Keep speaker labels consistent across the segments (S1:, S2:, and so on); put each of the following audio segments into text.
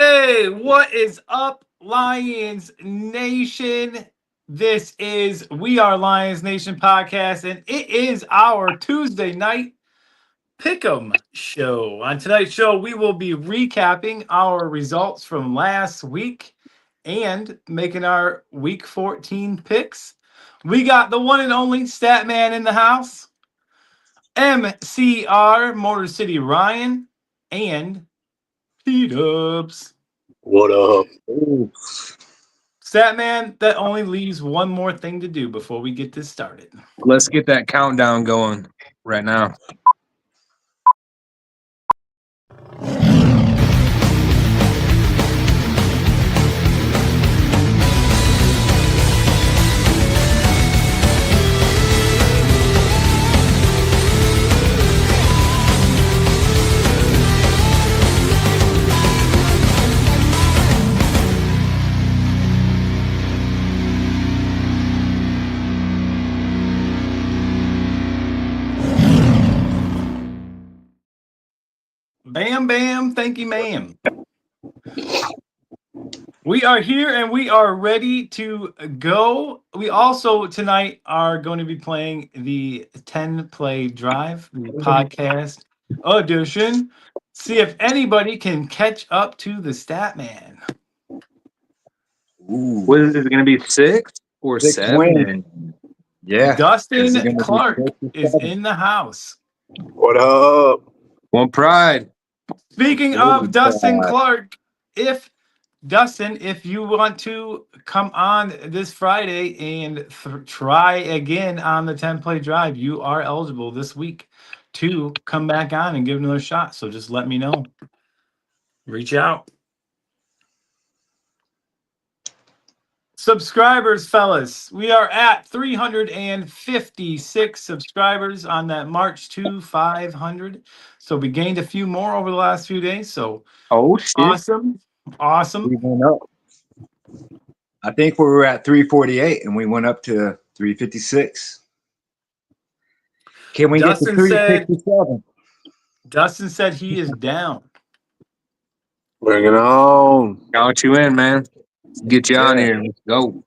S1: Hey, what is up, Lions Nation? This is We Are Lions Nation podcast, and it is our Tuesday night Pick'em show. On tonight's show, we will be recapping our results from last week and making our Week 14 picks. We got the one and only Statman in the house, MCR Motor City Ryan, and P-Dubs.
S2: What up?
S1: Statman, that only leaves one more thing to do before we get this started.
S3: Let's get that countdown going right now.
S1: Bam, bam, thank you, ma'am. We are here and we are ready to go. We also tonight are going to be playing the 10 Play Drive, the podcast edition. See if anybody can catch up to the Statman.
S3: What is it going to be, 6 or 7?
S2: Win. Yeah.
S1: Dustin Clark is in the house.
S2: What up?
S3: One pride.
S1: Speaking of Dustin Clark, if you want to come on this Friday and try again on the 10 Play Drive, you are eligible this week to come back on and give another shot. So just let me know. Reach out. Subscribers, fellas. We are at 356 subscribers on that March to 500. So we gained a few more over the last few days. So awesome.
S2: We went up. I think we were at 348 and we went up to 356. Can we
S1: Dustin
S2: get to 367?
S1: Dustin said he is down.
S2: Bring it on.
S3: Count you in, man. Get you on here. Let's go.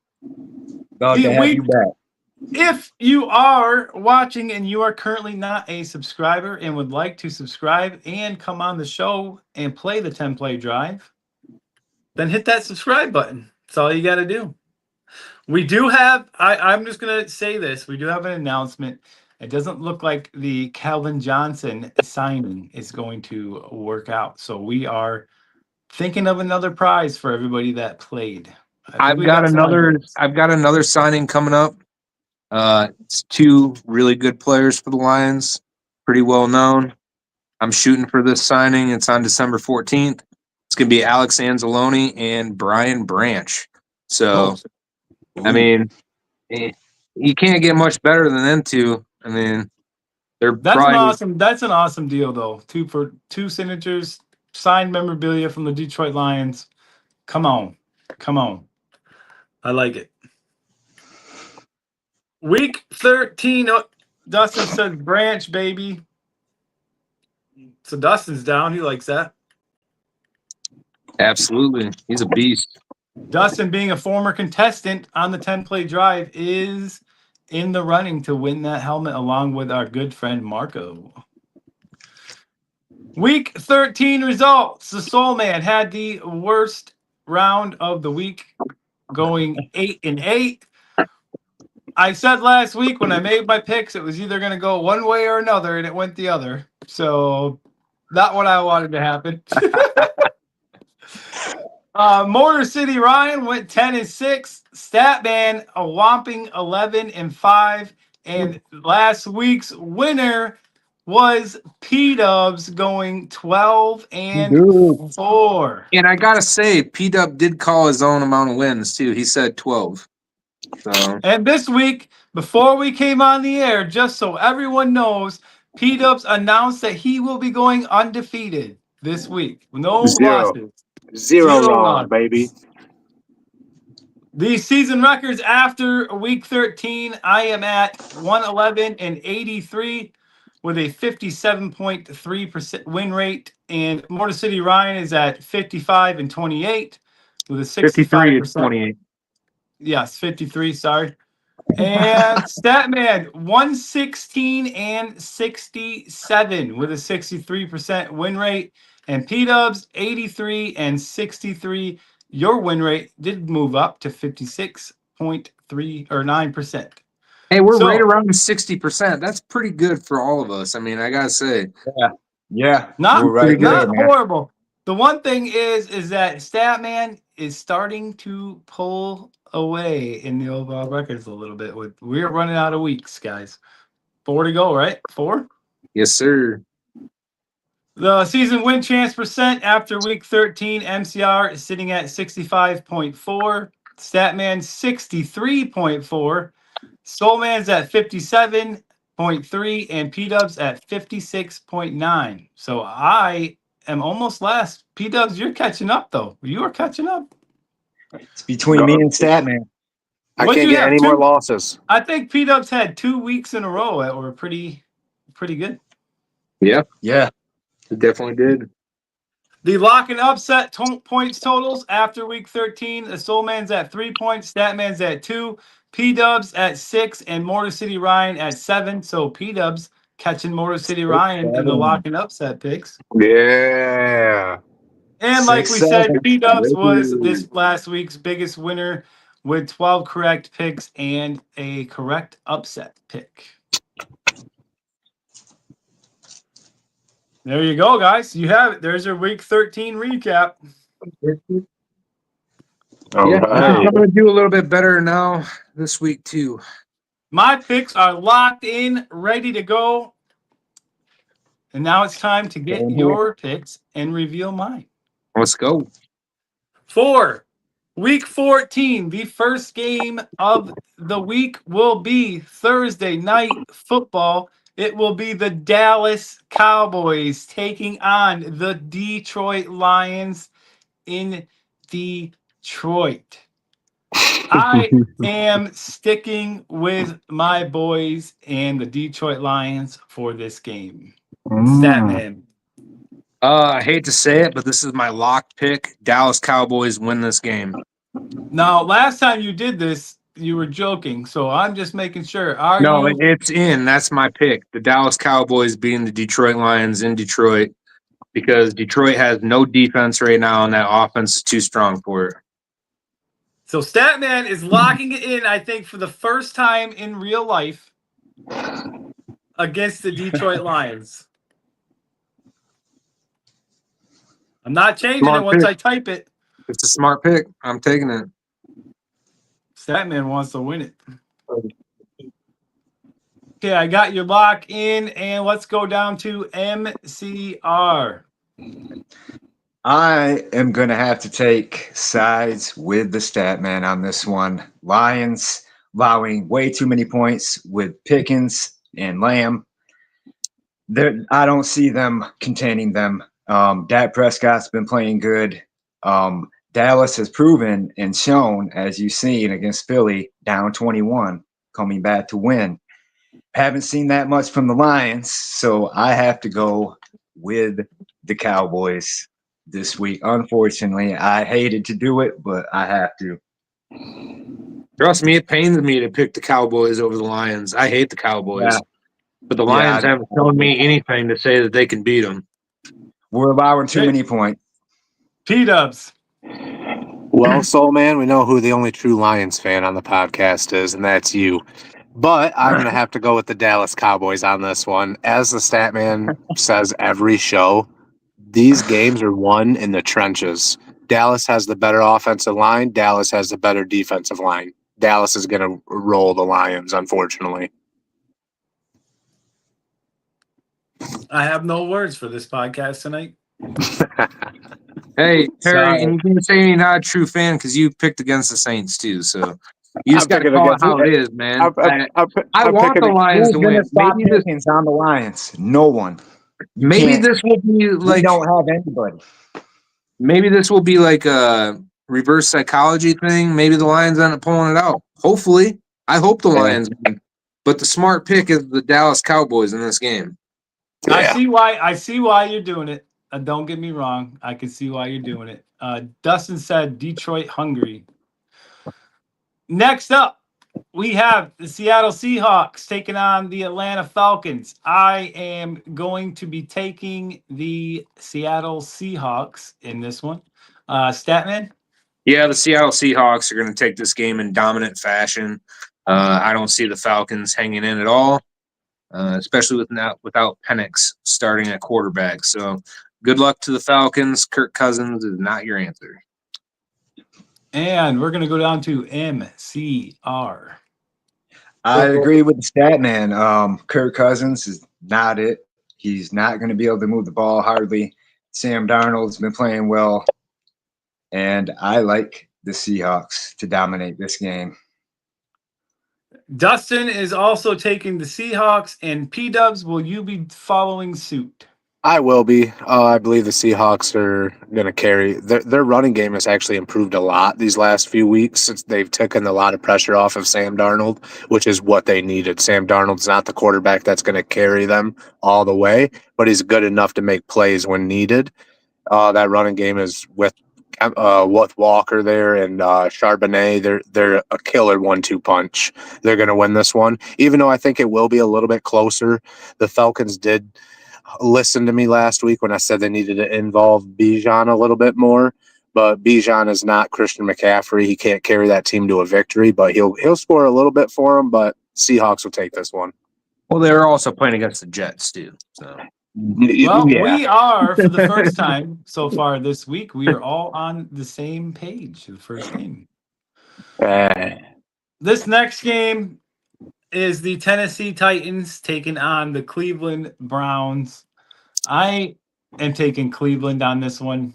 S2: Glad to have you back.
S1: If you are watching and you are currently not a subscriber and would like to subscribe and come on the show and play the 10 Play Drive, then hit that subscribe button. That's all you got to do. We do have, I'm just going to say this, we do have an announcement. It doesn't look like the Calvin Johnson signing is going to work out. So we are thinking of another prize for everybody that played.
S3: I've got another signing coming up. It's 2 really good players for the Lions, pretty well known. I'm shooting for this signing. It's on December 14th. It's going to be Alex Anzalone and Brian Branch. So, I mean, you can't get much better than them two. I mean,
S1: that's an awesome deal though. 2 signatures, signed memorabilia from the Detroit Lions. Come on. I like it. Week 13. Dustin said Branch, baby. So Dustin's down. He likes that.
S3: Absolutely. He's a beast.
S1: Dustin, being a former contestant on the 10 Play Drive, is in the running to win that helmet along with our good friend Marco. Week 13 results. The Soul Man had the worst round of the week, going 8-8. I said last week when I made my picks, it was either going to go one way or another, and it went the other. So not what I wanted to happen. Motor City Ryan went 10-6. Statman a whopping 11-5. And last week's winner was P-Dubs going 12-4.
S3: And I gotta say, P-Dub did call his own amount of wins too. He said 12. So.
S1: And this week, before we came on the air, just so everyone knows, P-Dubs announced that he will be going undefeated this week. No losses.
S2: Zero loss, baby.
S1: The season records after week 13, I am at 111-83. with a 57.3% win rate, and Motor City Ryan is at 55-28 with a
S3: 53 and
S1: 65%.
S3: 28.
S1: Yes, 53. Sorry. And Statman 116-67 with a 63% win rate, and P-Dubs 83-63. Your win rate did move up to 56.3 or 9%.
S3: Hey, we're
S1: So-
S3: right around 60%. That's pretty good for all of us. I mean, I gotta say.
S2: Yeah,
S1: Not
S2: we're right
S1: not
S2: there, man.
S1: horrible. The one thing is that Statman is starting to pull away in the overall records a little bit. We're running out of weeks, guys. 4 to go, right? 4.
S3: Yes, sir.
S1: The season win chance percent after week 13, MCR is sitting at 65.4, Statman 63.4, Soulman's at 57.3, and P-Dubs at 56.9. So I am almost last. P-Dubs, you're catching up, though. You are catching up.
S2: It's between me and Statman.
S4: I
S1: What'd
S4: can't
S1: you
S4: get
S1: have,
S4: any
S1: 2?
S4: more losses.
S1: I think P-Dubs had 2 weeks in a row that were pretty good.
S3: Yeah,
S2: Yeah.
S3: it definitely did.
S1: The lock and upset points totals after week 13. The Soulman's at 3 points, Statman's at 2, P-Dubs at 6, and Motor City Ryan at 7. So P-Dubs catching Motor City Ryan in the lock and upset picks.
S4: Yeah.
S1: And like we
S2: 6-7.
S1: said, P-Dubs was this last week's biggest winner with 12 correct picks and a correct upset pick. There you go, guys. You have it. There's your week 13 recap.
S4: All
S3: Yeah,
S4: right.
S3: I'm gonna do a little bit better now this week too.
S1: My picks are locked in, ready to go. And now it's time to get
S2: Same here.
S1: your picks and reveal mine.
S3: Let's go.
S1: For week 14, the first game of the week will be Thursday night football. It will be the Dallas Cowboys taking on the Detroit Lions in Detroit. I am sticking with my boys and the Detroit Lions for this game. Statman.
S3: I hate to say it, but this is my lock pick. Dallas Cowboys win this game.
S1: Now, last time you did this, you were joking, so I'm just making sure.
S3: No,
S1: You
S3: it's in. That's my pick. The Dallas Cowboys beating the Detroit Lions in Detroit because Detroit has no defense right now, and that offense is too strong for it.
S1: So Statman is locking it in, I think, for the first time in real life against the Detroit Lions. I'm not changing
S3: Smart
S1: it once
S3: pick.
S1: I type it.
S3: It's a smart pick. I'm taking it.
S1: Statman wants to win it. Okay, I got your lock in, and let's go down to MCR.
S2: I am going to have to take sides with the Statman on this one. Lions allowing way too many points with Pickens and Lamb. I don't see them containing them. Dak Prescott's been playing good. Dallas has proven and shown, as you've seen against Philly, down 21, coming back to win. Haven't seen that much from the Lions, so I have to go with the Cowboys this week. Unfortunately, I hated to do it, but I have to.
S3: Trust me, it pains me to pick the Cowboys over the Lions. I hate the Cowboys.
S2: Yeah.
S3: But the Lions haven't shown me anything to say that they can beat them.
S2: We're allowing too many points.
S1: P-Dubs.
S4: Well, Soul Man, we know who the only true Lions fan on the podcast is, and that's you. But I'm going to have to go with the Dallas Cowboys on this one. As the Statman says every show, these games are won in the trenches. Dallas has the better offensive line. Dallas has the better defensive line. Dallas is going to roll the Lions, unfortunately.
S1: I have no words for this podcast tonight.
S3: Hey, Harry,
S2: Sorry.
S3: and you can say you're not a true fan because you picked against the Saints too. So you just got to
S4: picking
S3: call it
S4: against
S3: how
S4: it.
S3: it is, man.
S4: I
S3: want the Lions
S2: Who's
S3: to
S2: going
S3: win.
S2: to stop
S3: Maybe this,
S2: Pickens on the Lions? No one.
S3: maybe
S2: can't-
S3: this will be
S2: We
S3: like
S2: don't have anybody.
S3: maybe this will be like a reverse psychology thing. Maybe the Lions end up pulling it out. Hopefully, I hope the Lions win. But the smart pick is the Dallas Cowboys in this game.
S1: I see why you're doing it. Don't get me wrong. I can see why you're doing it. Dustin said Detroit hungry. Next up, we have the Seattle Seahawks taking on the Atlanta Falcons. I am going to be taking the Seattle Seahawks in this one. Statman?
S3: Yeah, the Seattle Seahawks are going to take this game in dominant fashion. I don't see the Falcons hanging in at all, especially without Penix starting at quarterback. So good luck to the Falcons. Kirk Cousins is not your answer.
S1: And we're going to go down to MCR.
S2: I agree with the stat man. Kirk Cousins is not it. He's not going to be able to move the ball hardly. Sam Darnold's been playing well, and I like the Seahawks to dominate this game.
S1: Dustin is also taking the Seahawks, and P-Dubs, will you be following suit?
S4: I will be. I believe the Seahawks are going to carry. Their running game has actually improved a lot these last few weeks. They've taken a lot of pressure off of Sam Darnold, which is what they needed. Sam Darnold's not the quarterback that's going to carry them all the way, but he's good enough to make plays when needed. That running game is with Walker there and Charbonnet. They're a killer 1-2 punch. They're going to win this one, even though I think it will be a little bit closer. The Falcons did listen to me last week when I said they needed to involve Bijan a little bit more, but Bijan is not Christian McCaffrey. He can't carry that team to a victory, but he'll score a little bit for them. But Seahawks will take this one.
S3: Well, they're also playing against the Jets too. So.
S1: Well, we are, for the first time so far this week, we are all on the same page. The first game. This next game is the Tennessee Titans taking on the Cleveland Browns. I am taking Cleveland on this one.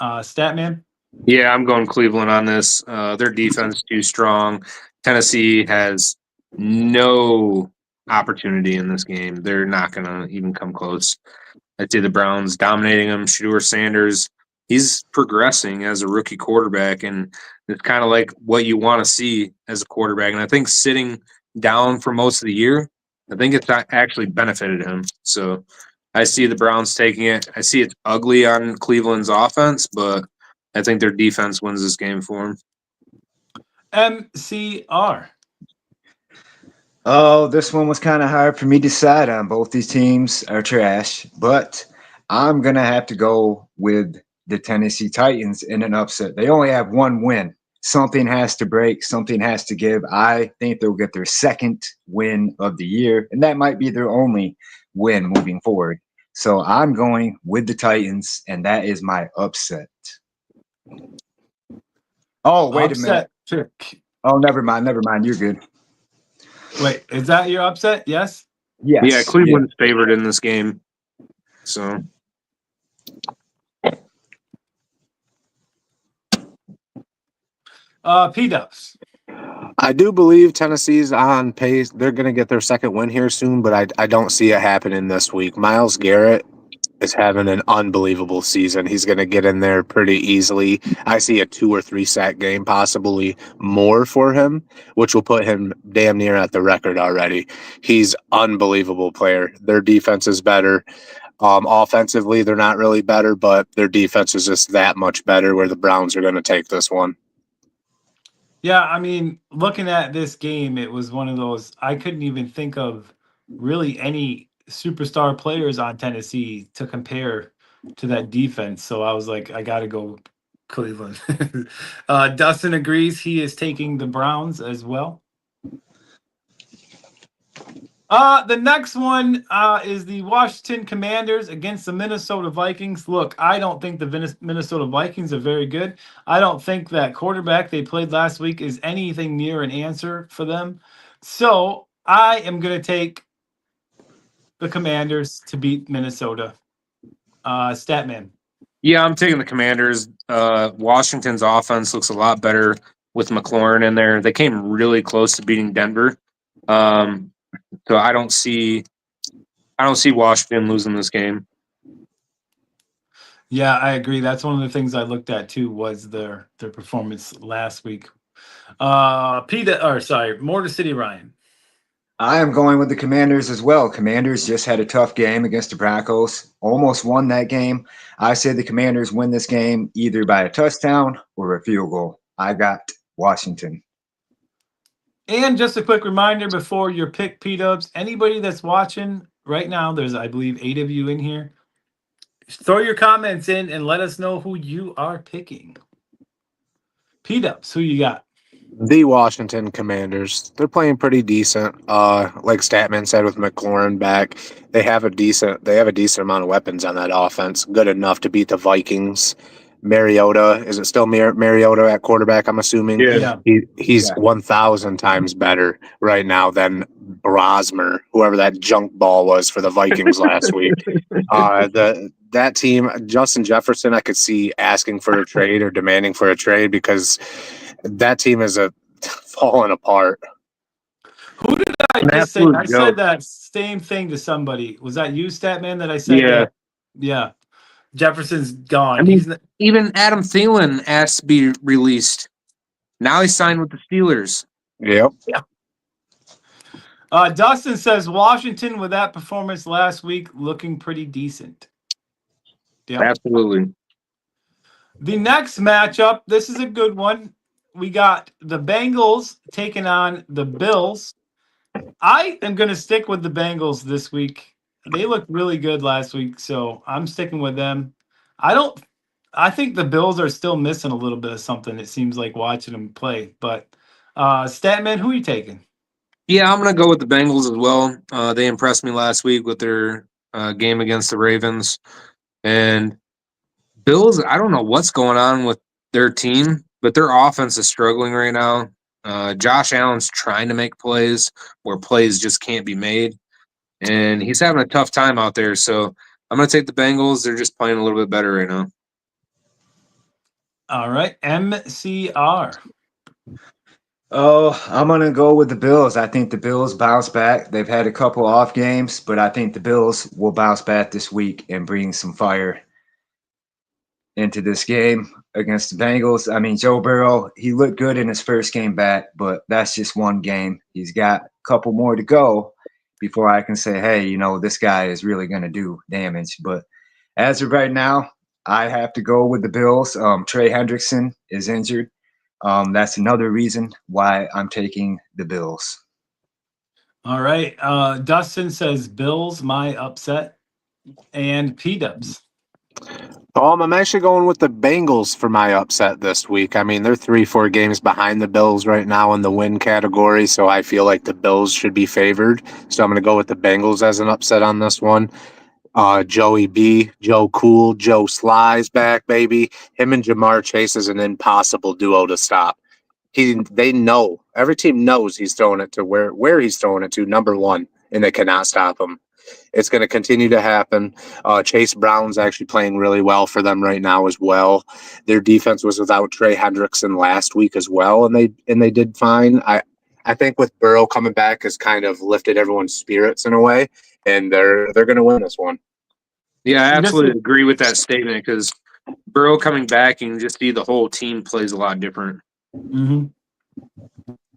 S1: Statman?
S3: Yeah, I'm going Cleveland on this. Their defense is too strong. Tennessee has no opportunity in this game. They're not going to even come close. I'd say the Browns dominating them. Shedeur Sanders, he's progressing as a rookie quarterback, and it's kind of like what you want to see as a quarterback. And I think sitting down for most of the year, I think it's actually benefited him. So I see the Browns taking it. I see it's ugly on Cleveland's offense, but I think their defense wins this game for them.
S1: MCR.
S2: Oh, this one was kind of hard for me to decide on. Both these teams are trash, but I'm going to have to go with the Tennessee Titans in an upset. They only have one win. Something has to break. Something has to give. I think they'll get their second win of the year, and that might be their only win moving forward. So I'm going with the Titans, and that is my upset. Oh, wait a minute. Oh, never mind. You're good.
S1: Wait, is that your upset? Yes?
S2: Yes.
S3: Yeah, Cleveland's favored in this game. So
S1: P-Dubs.
S4: I do believe Tennessee's on pace. They're going to get their second win here soon, but I don't see it happening this week. Myles Garrett is having an unbelievable season. He's going to get in there pretty easily. I see a 2 or 3 sack game, possibly more for him, which will put him damn near at the record already. He's unbelievable player. Their defense is better. Offensively, they're not really better, but their defense is just that much better where the Browns are going to take this one.
S1: Yeah, I mean, looking at this game, it was one of those, I couldn't even think of really any superstar players on Tennessee to compare to that defense. So I was like, I got to go Cleveland. Dustin agrees. He is taking the Browns as well. The next one is the Washington Commanders against the Minnesota Vikings. Look, I don't think the Minnesota Vikings are very good. I don't think that quarterback they played last week is anything near an answer for them. So I am going to take the Commanders to beat Minnesota. Statman.
S3: yeah, I'm taking the Commanders. Washington's offense looks a lot better with McLaurin in there. They came really close to beating Denver. So I don't see Washington losing this game.
S1: Yeah, I agree. That's one of the things I looked at too was their performance last week. Motor City Ryan.
S2: I am going with the Commanders as well. Commanders just had a tough game against the Broncos, almost won that game. I say the Commanders win this game either by a touchdown or a field goal. I got Washington.
S1: And just a quick reminder before your pick, P-Dubs, anybody that's watching right now, there's, I believe, 8 of you in here. Throw your comments in and let us know who you are picking. P-Dubs, who you got?
S4: The Washington Commanders. They're playing pretty decent. Like Statman said, with McLaurin back, they have a decent amount of weapons on that offense. Good enough to beat the Vikings. Mariota, is it still Mariota at quarterback? I'm assuming.
S1: Yeah.
S4: He's
S2: Yeah.
S4: 1,000 times better right now than Brosmer, whoever that junk ball was for the Vikings last week. That team, Justin Jefferson, I could see asking for a trade or demanding for a trade because that team is falling apart.
S1: Who did I
S3: An
S1: just say?
S3: absolute
S1: I
S3: joke.
S1: said that same thing to somebody. Was that you, Statman, that I said
S3: Yeah.
S1: that? Yeah. Jefferson's gone.
S3: I mean,
S1: He's
S3: even Adam Thielen asked to be released. Now he's signed with the Steelers.
S4: Yep.
S1: Dustin says Washington with that performance last week looking pretty decent. Yeah.
S3: Absolutely.
S1: The next matchup, this is a good one. We got the Bengals taking on the Bills. I am going to stick with the Bengals this week. They looked really good last week, so I'm sticking with them. I think the Bills are still missing a little bit of something, it seems like, watching them play. But Statman, who are you taking?
S3: Yeah, I'm going to go with the Bengals as well. They impressed me last week with their game against the Ravens. And Bills, I don't know what's going on with their team, but their offense is struggling right now. Josh Allen's trying to make plays where plays just can't be made. And he's having a tough time out there. So I'm going to take the Bengals. They're just playing a little bit better right now.
S1: All right, MCR.
S2: Oh, I'm going to go with the Bills. I think the Bills bounce back. They've had a couple off games, but I think the Bills will bounce back this week and bring some fire into this game against the Bengals. I mean, Joe Burrow, he looked good in his first game back, but that's just one game. He's got a couple more to go before I can say, hey, you know, this guy is really going to do damage. But as of right now, I have to go with the Bills. Trey Hendrickson is injured. That's another reason why I'm taking the Bills.
S1: All right. Dustin says Bills, my upset. And P-Dubs.
S4: I'm actually going with the Bengals for my upset this week. I mean, they're 3-4 games behind the Bills right now in the win category, so I feel like the Bills should be favored. So I'm going to go with the Bengals as an upset on this one. Joey B, Joe Cool, Joe Sly's back, baby. Him and Jamar Chase is an impossible duo to stop. They know, every team knows he's throwing it to where he's throwing it to, number one, and they cannot stop him. It's going to continue to happen. Chase Brown's actually playing really well for them right now as well. Their defense was without Trey Hendrickson last week as well, and they did fine. I think with Burrow coming back has kind of lifted everyone's spirits in a way, and they're going to win this one.
S3: Yeah, I absolutely agree with that statement because Burrow coming back, you can just see the whole team plays a lot different.
S1: Mm-hmm.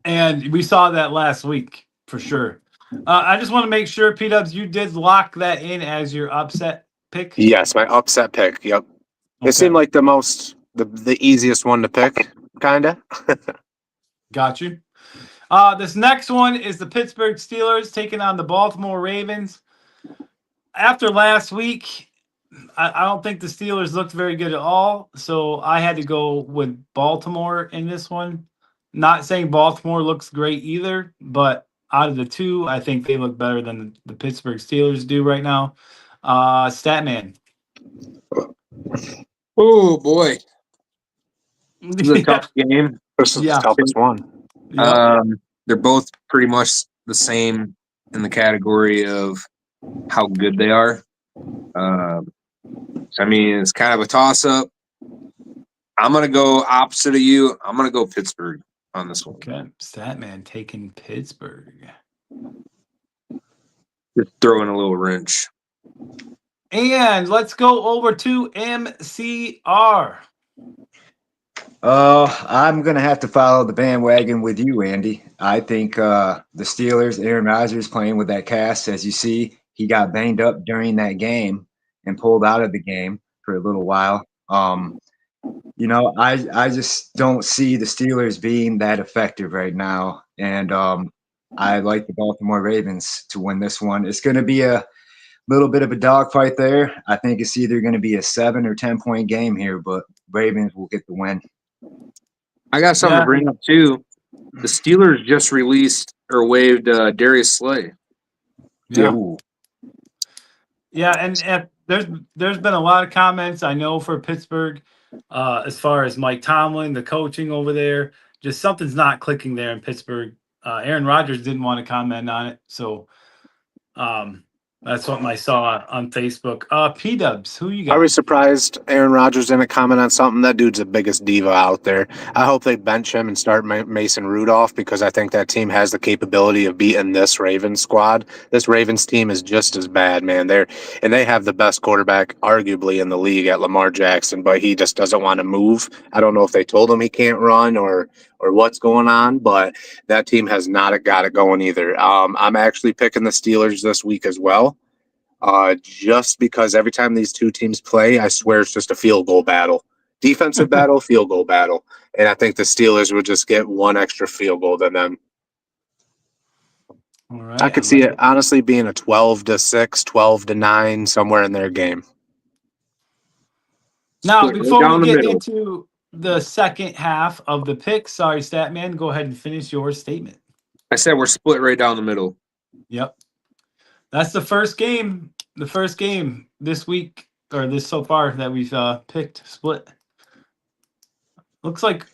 S1: And we saw that last week for sure. I just want to make sure, P-Dubs, you did lock that in as your upset pick.
S4: Yes, my upset pick. Yep.
S1: Okay.
S4: It seemed like the easiest one to pick, kind of.
S1: Got you. This next one is the Pittsburgh Steelers taking on the Baltimore Ravens. After last week, I don't think the Steelers looked very good at all, so I had to go with Baltimore in this one. Not saying Baltimore looks great either, but out of the two, I think they look better than the Pittsburgh Steelers do right now. Statman.
S3: Oh, boy. This is a tough game.
S4: This is the toughest one.
S1: Yep.
S3: They're both pretty much the same in the category of how good they are. So, I mean, it's kind of a toss-up. I'm going to go opposite of you. I'm going to go Pittsburgh on this one.
S1: Okay. Statman taking Pittsburgh.
S3: Just throwing a little wrench.
S1: And let's go over to MCR.
S2: I'm gonna have to follow the bandwagon with you, Andy. I think the Steelers, Aaron Rodgers playing with that cast, as you see, he got banged up during that game and pulled out of the game for a little while. I just don't see the Steelers being that effective right now, and I like the Baltimore Ravens to win this one. It's going to be a little bit of a dogfight there. I think it's either going to be a 7 or 10 point game here, but Ravens will get the win.
S3: I got something
S1: Yeah.
S3: to bring up too. The Steelers just released or waived Darius Slay.
S1: Yeah.
S2: Ooh.
S1: Yeah, and there's been a lot of comments, I know, for Pittsburgh, as far as Mike Tomlin, the coaching over there. Just something's not clicking there in Pittsburgh. Aaron Rodgers didn't want to comment on it, so that's what I saw on Facebook. P-Dubs, who you
S4: Are we
S1: got?
S4: surprised Aaron Rodgers didn't comment on something? That dude's the biggest diva out there. I hope they bench him and start Mason Rudolph because I think that team has the capability of beating this Ravens squad. This Ravens team is just as bad, man. They have the best quarterback arguably in the league at Lamar Jackson, but he just doesn't want to move. I don't know if they told him he can't run or what's going on, but that team has not got it going either. I'm actually picking the Steelers this week as well. Just because every time these two teams play, I swear it's just a field goal battle. Defensive battle, field goal battle. And I think the Steelers would just get one extra field goal than them.
S1: All right,
S4: I could see it honestly being a 12-6, 12-9, somewhere in their game.
S1: Now,
S3: Split right
S1: before
S3: down
S1: we
S3: the
S1: get
S3: middle.
S1: into the second half of the pick, sorry, Statman, go ahead and finish your statement.
S3: I said we're split right down the middle.
S1: Yep. That's the first game. The first game this week, or this so far, that we've picked split. Looks like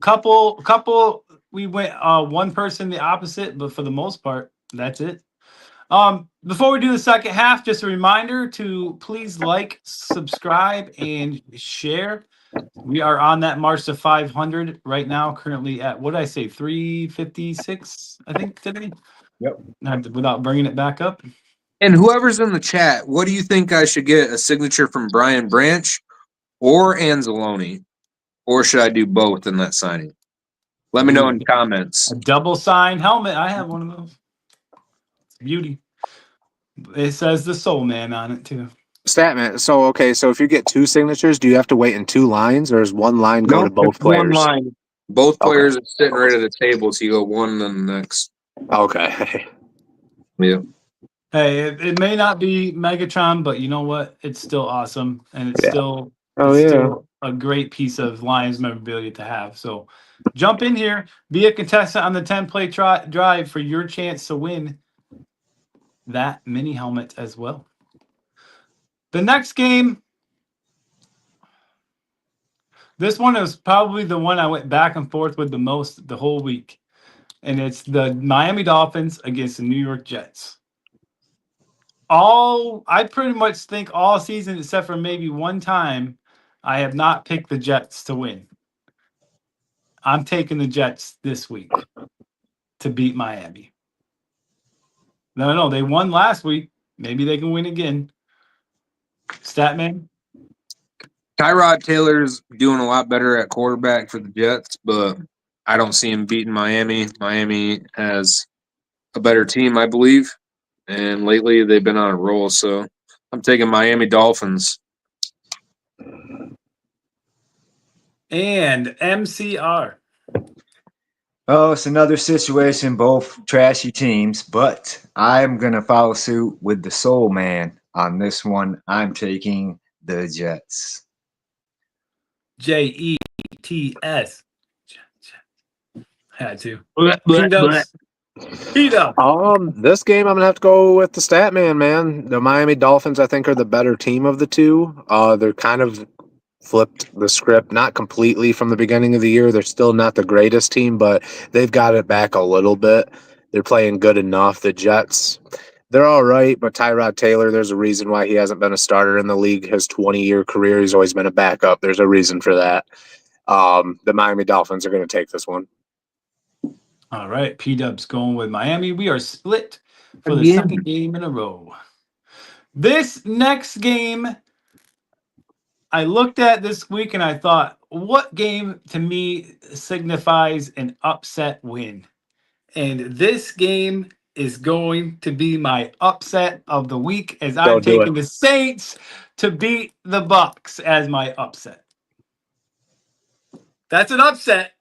S1: couple we went one person the opposite, but for the most part, that's it. Before we do the second half, just a reminder to please like, subscribe, and share. We are on that march to 500 right now, currently at, what did I say, 356, I think, today?
S2: Yep.
S1: Without bringing it back up.
S3: And whoever's in the chat, what do you think I should get? A signature from Brian Branch or Anzalone? Or should I do both in that signing? Let me know in comments.
S1: A double signed helmet. I have one of those. It's beauty. It says the Soul Man on it too.
S4: Statman. So if you get two signatures, do you have to wait in two lines, or does one line go to both
S3: it's
S4: players?
S3: One line. Both players are sitting right at the table, so you go one and then the next.
S4: Okay.
S3: Yeah.
S1: Hey, it may not be Megatron, but you know what? It's still awesome, and it's
S4: Yeah.
S1: still still a great piece of Lions memorabilia to have. So jump in here, be a contestant on the 10-play drive for your chance to win that mini helmet as well. The next game, this one is probably the one I went back and forth with the most the whole week, and it's the Miami Dolphins against the New York Jets. I pretty much think all season, except for maybe one time, I have not picked the Jets to win. I'm taking the Jets this week to beat Miami. No, they won last week. Maybe they can win again. Statman?
S3: Tyrod Taylor's doing a lot better at quarterback for the Jets, but I don't see him beating Miami. Miami has a better team, I believe, and lately they've been on a roll, so I'm taking Miami Dolphins.
S1: And MCR.
S2: Oh, it's another situation, both trashy teams, but I'm going to follow suit with the Soul Man on this one. I'm taking the Jets.
S1: Jets. Had to.
S4: This game I'm gonna have to go with the Statman, man. The Miami Dolphins, I think, are the better team of the two. They're kind of flipped the script, not completely from the beginning of the year. They're still not the greatest team, but they've got it back a little bit. They're playing good enough. The Jets, they're all right, but Tyrod Taylor, there's a reason why he hasn't been a starter in the league his 20-year career. He's always been a backup. There's a reason for that. The Miami Dolphins are going to take this one.
S1: All right, P-Dub's going with Miami. We are split for the second game in a row. This next game, I looked at this week and I thought, what game to me signifies an upset win? And this game is going to be my upset of the week as I'm
S4: Don't do
S1: taking the Saints to beat the Bucks as my upset. That's an upset.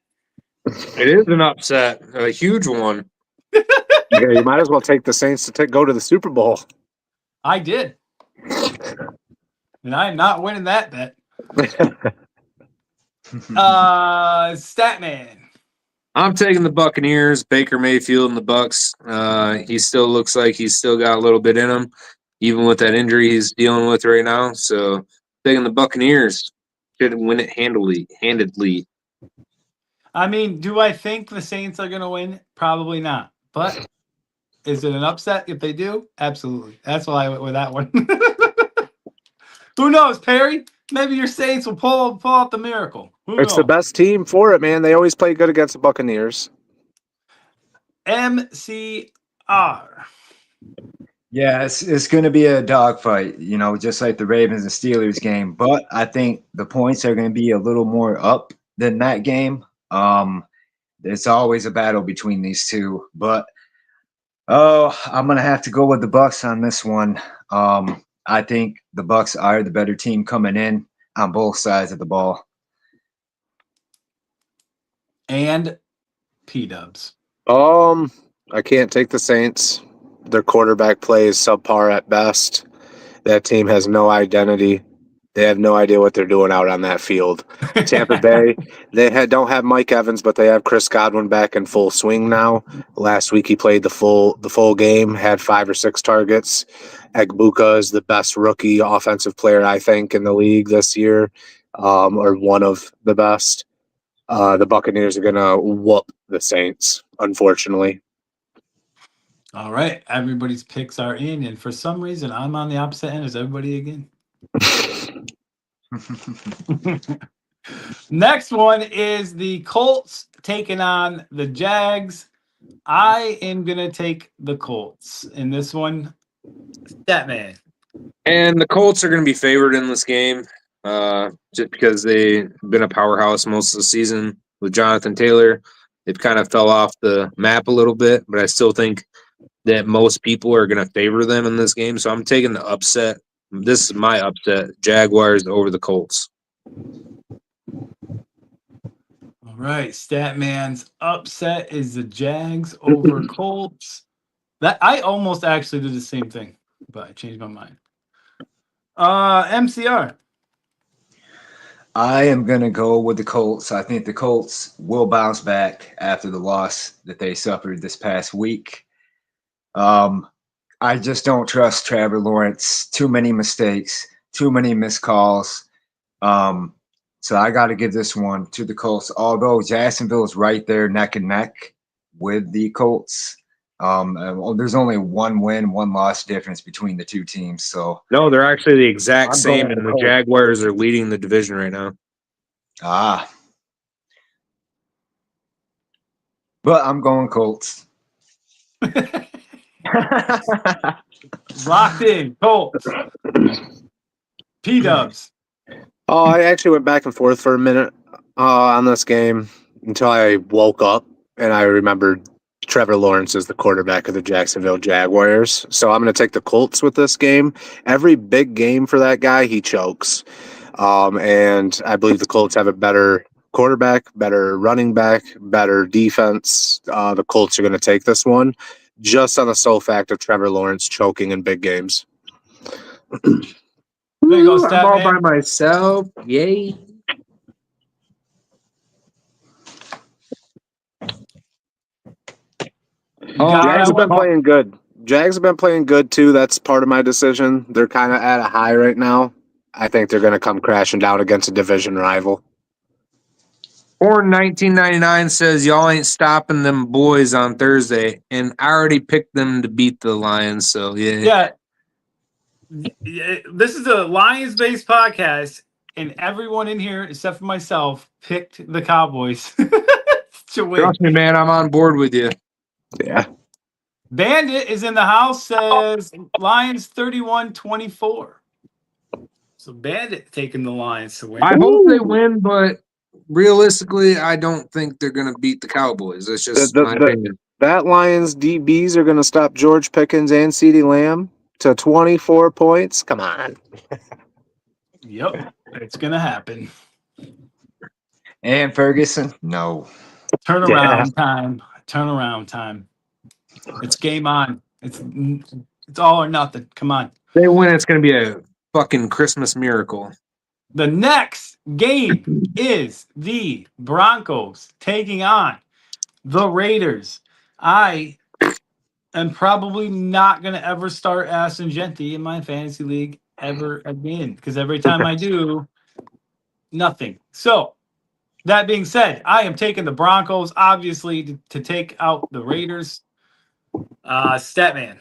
S3: It is an upset, a huge one.
S4: Yeah, you might as well take the Saints to go to the Super Bowl.
S1: I did. And I'm not winning that bet. Statman.
S3: I'm taking the Buccaneers, Baker Mayfield and the Bucks. He still looks like he's still got a little bit in him, even with that injury he's dealing with right now. So taking the Buccaneers should win it handedly.
S1: I mean, do I think the Saints are going to win? Probably not. But is it an upset if they do? Absolutely. That's why I went with that one. Who knows, Perry? Maybe your Saints will pull out the miracle. Who
S4: It's the
S1: knows?
S4: best team for it, man. They always play good against the Buccaneers.
S1: MCR.
S2: Yeah, it's going to be a dogfight, just like the Ravens and Steelers game. But I think the points are going to be a little more up than that game. It's always a battle between these two. But I'm going to have to go with the Bucks on this one. I think the Bucks are the better team coming in on both sides of the ball.
S1: And P-Dubs.
S4: I can't take the Saints. Their quarterback play is subpar at best. That team has no identity. They have no idea what they're doing out on that field. Tampa Bay, don't have Mike Evans, but they have Chris Godwin back in full swing now. Last week he played the full game, had 5 or 6 targets. Egbuka is the best rookie offensive player, I think, in the league this year, or one of the best. The Buccaneers are going to whoop the Saints, unfortunately.
S1: All right. Everybody's picks are in. And for some reason, I'm on the opposite end as everybody again. Next one is the Colts taking on the Jags. I am going to take the Colts in this one. Statman.
S3: And the Colts are going to be favored in this game just because they've been a powerhouse most of the season with Jonathan Taylor. They've kind of fell off the map a little bit, but I still think that most people are going to favor them in this game. So I'm taking the upset. This is my upset. Jaguars over the Colts.
S1: All right. Statman's upset is the Jags over Colts. That I almost actually did the same thing, but I changed my mind. MCR.
S2: I am going to go with the Colts. I think the Colts will bounce back after the loss that they suffered this past week. I just don't trust Trevor Lawrence. Too many mistakes, too many missed calls. So I got to give this one to the Colts, although Jacksonville is right there neck and neck with the Colts. There's only 1 win, 1 loss difference between the two teams. So
S3: No, they're actually the exact
S2: I'm
S3: same,
S2: going
S3: and the
S2: Colts.
S3: Jaguars are leading the division right now.
S2: But I'm going Colts.
S1: Locked in. Colts. P-Dubs.
S4: Oh, I actually went back and forth for a minute on this game until I woke up and I remembered Trevor Lawrence is the quarterback of the Jacksonville Jaguars. So I'm going to take the Colts with this game. Every big game for that guy, he chokes. And I believe the Colts have a better quarterback, better running back, better defense. The Colts are going to take this one just on the sole fact of Trevor Lawrence choking in big games.
S1: There you go,
S3: I'm all by
S1: Statman.
S3: myself. Yay.
S4: Jags have been playing good. Jags have been playing good too. That's part of my decision. They're kind of at a high right now. I think they're going to come crashing down against a division rival.
S3: Born 1999 says y'all ain't stopping them boys on Thursday, and I already picked them to beat the Lions. So
S1: Yeah. This is a Lions-based podcast, and everyone in here, except for myself, picked the Cowboys to win.
S3: Trust me, man, I'm on board with you.
S4: Yeah.
S1: Bandit is in the house, says Lions 31-24. So Bandit taking the Lions to win.
S3: I hope they win, but realistically, I don't think they're going to beat the Cowboys. That's just my opinion.
S4: That Lions DBs are going to stop George Pickens and CeeDee Lamb to 24 points. Come on.
S1: Yep, it's gonna happen.
S2: And Ferguson, no.
S1: Turnaround time. Turnaround time. It's game on. It's all or nothing. Come on.
S3: They win, it's going to be a fucking Christmas miracle.
S1: The next game is the Broncos taking on the Raiders. I am probably not going to ever start Aston Genty in my fantasy league ever again because every time I do, nothing. So, that being said, I am taking the Broncos, obviously, to take out the Raiders. Statman.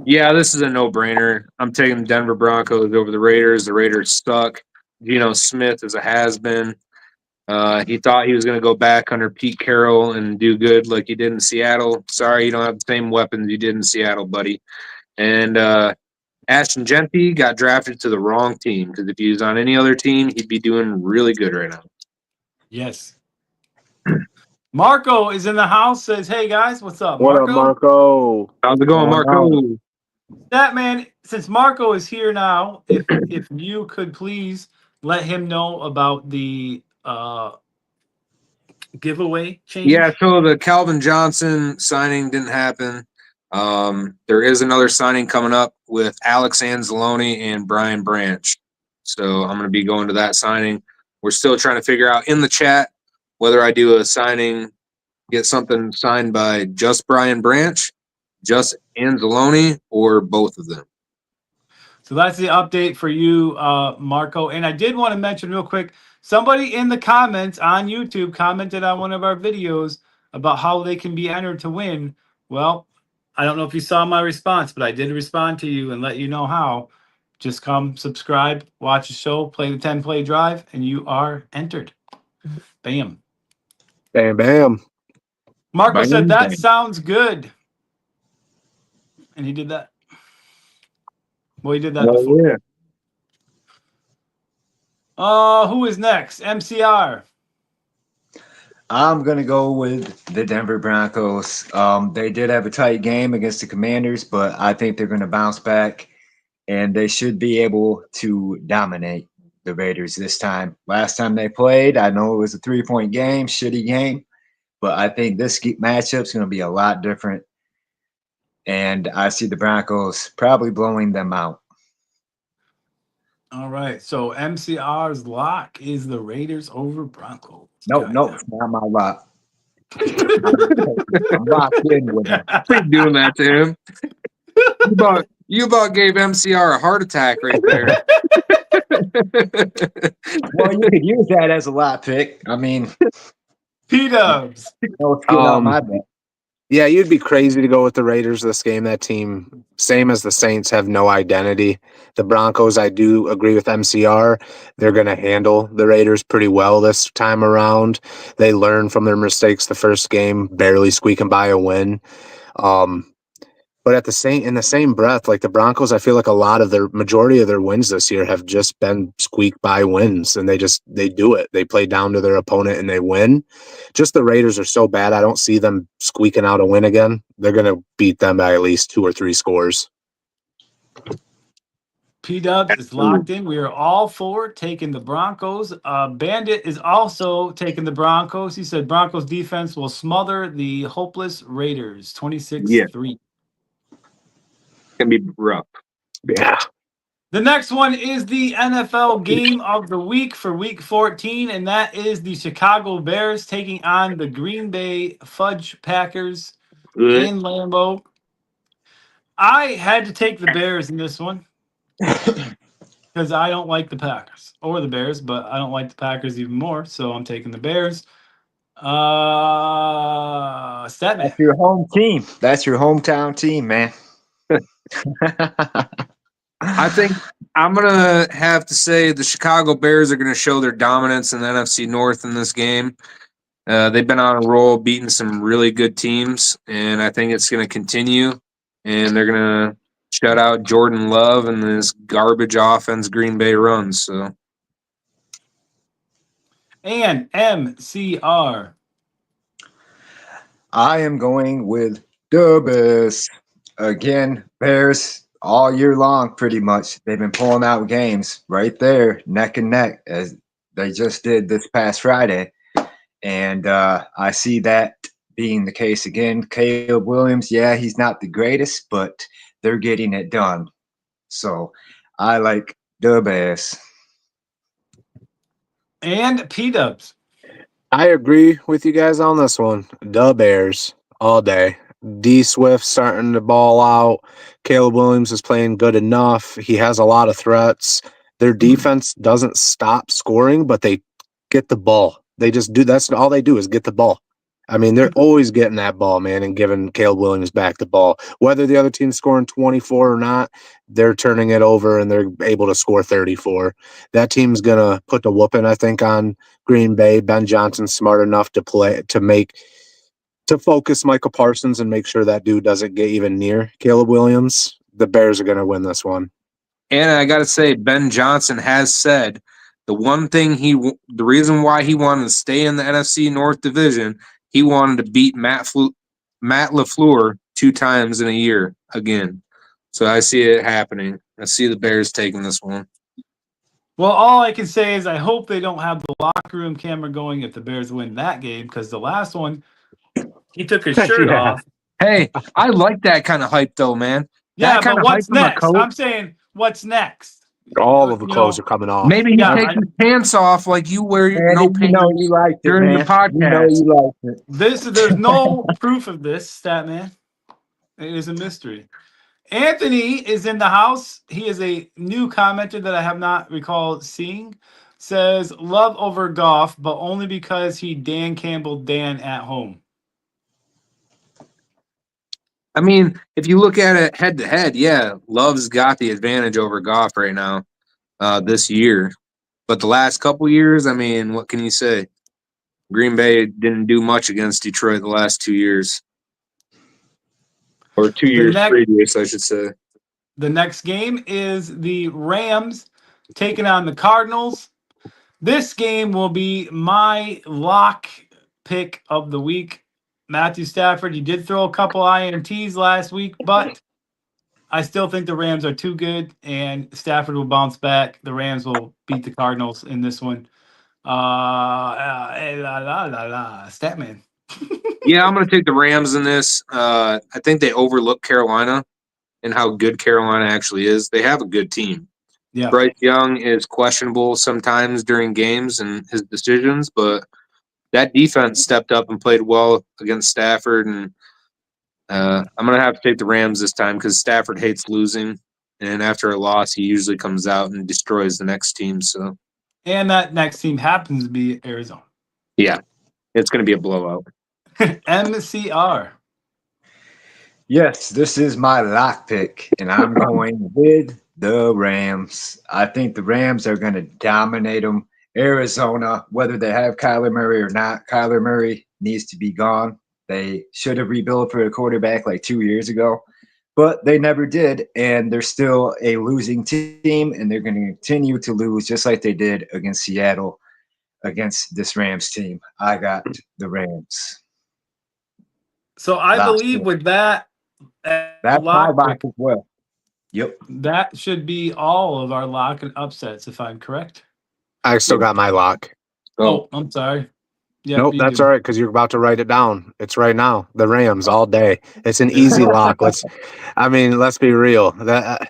S3: Yeah, this is a no-brainer. I'm taking the Denver Broncos over the Raiders. The Raiders suck. Geno Smith is a has-been. He thought he was going to go back under Pete Carroll and do good like he did in Seattle. Sorry, you don't have the same weapons you did in Seattle, buddy. And Ashton Genty got drafted to the wrong team because if he was on any other team, he'd be doing really good right now.
S1: Yes. Marco is in the house, says, hey, guys, what's up?
S4: What up, Marco?
S3: How's it going, Marco?
S1: Statman, since Marco is here now, if you could please let him know about the giveaway change.
S3: Yeah, so the Calvin Johnson signing didn't happen. There is another signing coming up with Alex Anzalone and Brian Branch. So I'm going to be going to that signing. We're still trying to figure out in the chat whether I do a signing, get something signed by just Brian Branch, just Anzalone, or both of them.
S1: So that's the update for you, Marco. And I did want to mention real quick, somebody in the comments on YouTube commented on one of our videos about how they can be entered to win. Well, I don't know if you saw my response, but I did respond to you and let you know how. Just come subscribe, watch the show, play the 10-play drive, and you are entered. Bam.
S4: Bam, bam.
S1: Marco said, that sounds good. And he did that. Well, he did that before.
S3: Yeah.
S1: Who is next? MCR.
S2: I'm going to go with the Denver Broncos. They did have a tight game against the Commanders, but I think they're going to bounce back, and they should be able to dominate the Raiders this time. Last time they played, I know it was a 3-point game, shitty game, but I think this matchup is going to be a lot different, and I see the Broncos probably blowing them out.
S1: All right. So MCR's lock is the Raiders over Broncos.
S2: Nope, it's not my lock. I'm locked in with them.
S3: Quit doing that to him. You about gave MCR a heart attack right there.
S2: Well, you could use that as a lot pick. I mean,
S1: P-Dubs.
S4: Yeah, you'd be crazy to go with the Raiders this game. That team, same as the Saints, have no identity. The Broncos, I do agree with MCR. They're going to handle the Raiders pretty well this time around. They learned from their mistakes the first game, barely squeaking by a win. But in the same breath, like the Broncos, I feel like a lot of their majority of their wins this year have just been squeak by wins, and they do it. They play down to their opponent and they win. Just the Raiders are so bad. I don't see them squeaking out a win again. They're going to beat them by at least 2 or 3 scores.
S1: P-Dubs is locked in. We are all for taking the Broncos. Bandit is also taking the Broncos. He said Broncos defense will smother the hopeless Raiders. 26-3.
S3: Can be rough.
S4: Yeah.
S1: The next one is the NFL game of the week for week 14, and that is the Chicago Bears taking on the Green Bay Fudge Packers in Lambeau. I had to take the Bears in this one because I don't like the Packers or the Bears, but I don't like the Packers even more, so I'm taking the Bears. Statman.
S2: That's your home team. That's your hometown team, man.
S3: I think I'm going to have to say the Chicago Bears are going to show their dominance in the NFC North in this game. They've been on a roll, beating some really good teams, and I think it's going to continue. And they're going to shut out Jordan Love and this garbage offense Green Bay runs. So,
S1: And MCR.
S2: I am going with the Bears. Again, Bears all year long, pretty much. They've been pulling out games right there, neck and neck, as they just did this past Friday. And I see that being the case again. Caleb Williams, yeah, he's not the greatest, but they're getting it done. So I like the Bears.
S1: And P-Dubs.
S4: I agree with you guys on this one. The Bears all day. D Swift starting to ball out. Caleb Williams is playing good enough. He has a lot of threats. Their defense doesn't stop scoring, but they get the ball. They just do. That's all they do is get the ball. I mean, they're always getting that ball, man, and giving Caleb Williams back the ball. Whether the other team's scoring 24 or not, they're turning it over and they're able to score 34. That team's going to put the whooping, I think, on Green Bay. Ben Johnson's smart enough to focus Michael Parsons and make sure that dude doesn't get even near Caleb Williams. The Bears are going to win this one.
S3: And I got to say, Ben Johnson has said the reason why he wanted to stay in the NFC North Division, he wanted to beat Matt LaFleur 2 times in a year again. So I see it happening. I see the Bears taking this one.
S1: Well, all I can say is I hope they don't have the locker room camera going if the Bears win that game, because the last one, he took his shirt
S4: Yeah.
S1: off.
S3: Hey, I like that kind of hype, though, man.
S1: Yeah,
S3: That kind
S1: but
S3: of
S1: what's
S3: hype from a
S1: next?
S3: coach.
S1: I'm saying, what's next?
S4: All of the clothes are coming off.
S3: Maybe he
S1: Yeah,
S3: takes his pants off like you wear your no
S2: You
S3: pants
S2: know you liked it,
S3: during the
S2: man. You know
S3: podcast.
S2: you liked it.
S1: There's no proof of this, Statman. It is a mystery. Anthony is in the house. He is a new commenter that I have not recalled seeing. Says, love over Goff, but only because he Dan Campbell Dan at home.
S3: I mean, if you look at it head to head, yeah, Love's got the advantage over Goff right now this year. But the last couple years, I mean, what can you say? Green Bay didn't do much against Detroit the last 2 years. Or 2 years previous, I should say.
S1: The next game is the Rams taking on the Cardinals. This game will be my lock pick of the week. Matthew Stafford, he did throw a couple INTs last week, but I still think the Rams are too good, and Stafford will bounce back. The Rams will beat the Cardinals in this one. Statman.
S3: Yeah, I'm going to take the Rams in this. I think they overlook Carolina and how good Carolina actually is. They have a good team.
S1: Yeah.
S3: Bryce Young is questionable sometimes during games and his decisions, but that defense stepped up and played well against Stafford. And I'm going to have to take the Rams this time because Stafford hates losing. And after a loss, he usually comes out and destroys the next team. So,
S1: And that next team happens to be Arizona.
S3: yeah, it's going to be a blowout.
S1: MCR.
S2: Yes, this is my lock pick, and I'm going with the Rams. I think the Rams are going to dominate them. Arizona, whether they have Kyler Murray or not, Kyler Murray needs to be gone. They should have rebuilt for a quarterback like 2 years ago, but they never did, and they're still a losing team, and they're going to continue to lose just like they did against Seattle, against this Rams team. I got the Rams.
S1: So I believe with that,
S2: that's my lock as well. Yep.
S1: That should be all of our lock and upsets, if I'm correct.
S4: I still got my lock.
S1: Oh, I'm sorry. Yeah,
S4: Nope, that's all right because you're about to write it down. It's right now. The Rams all day. It's an easy lock. Let's be real. The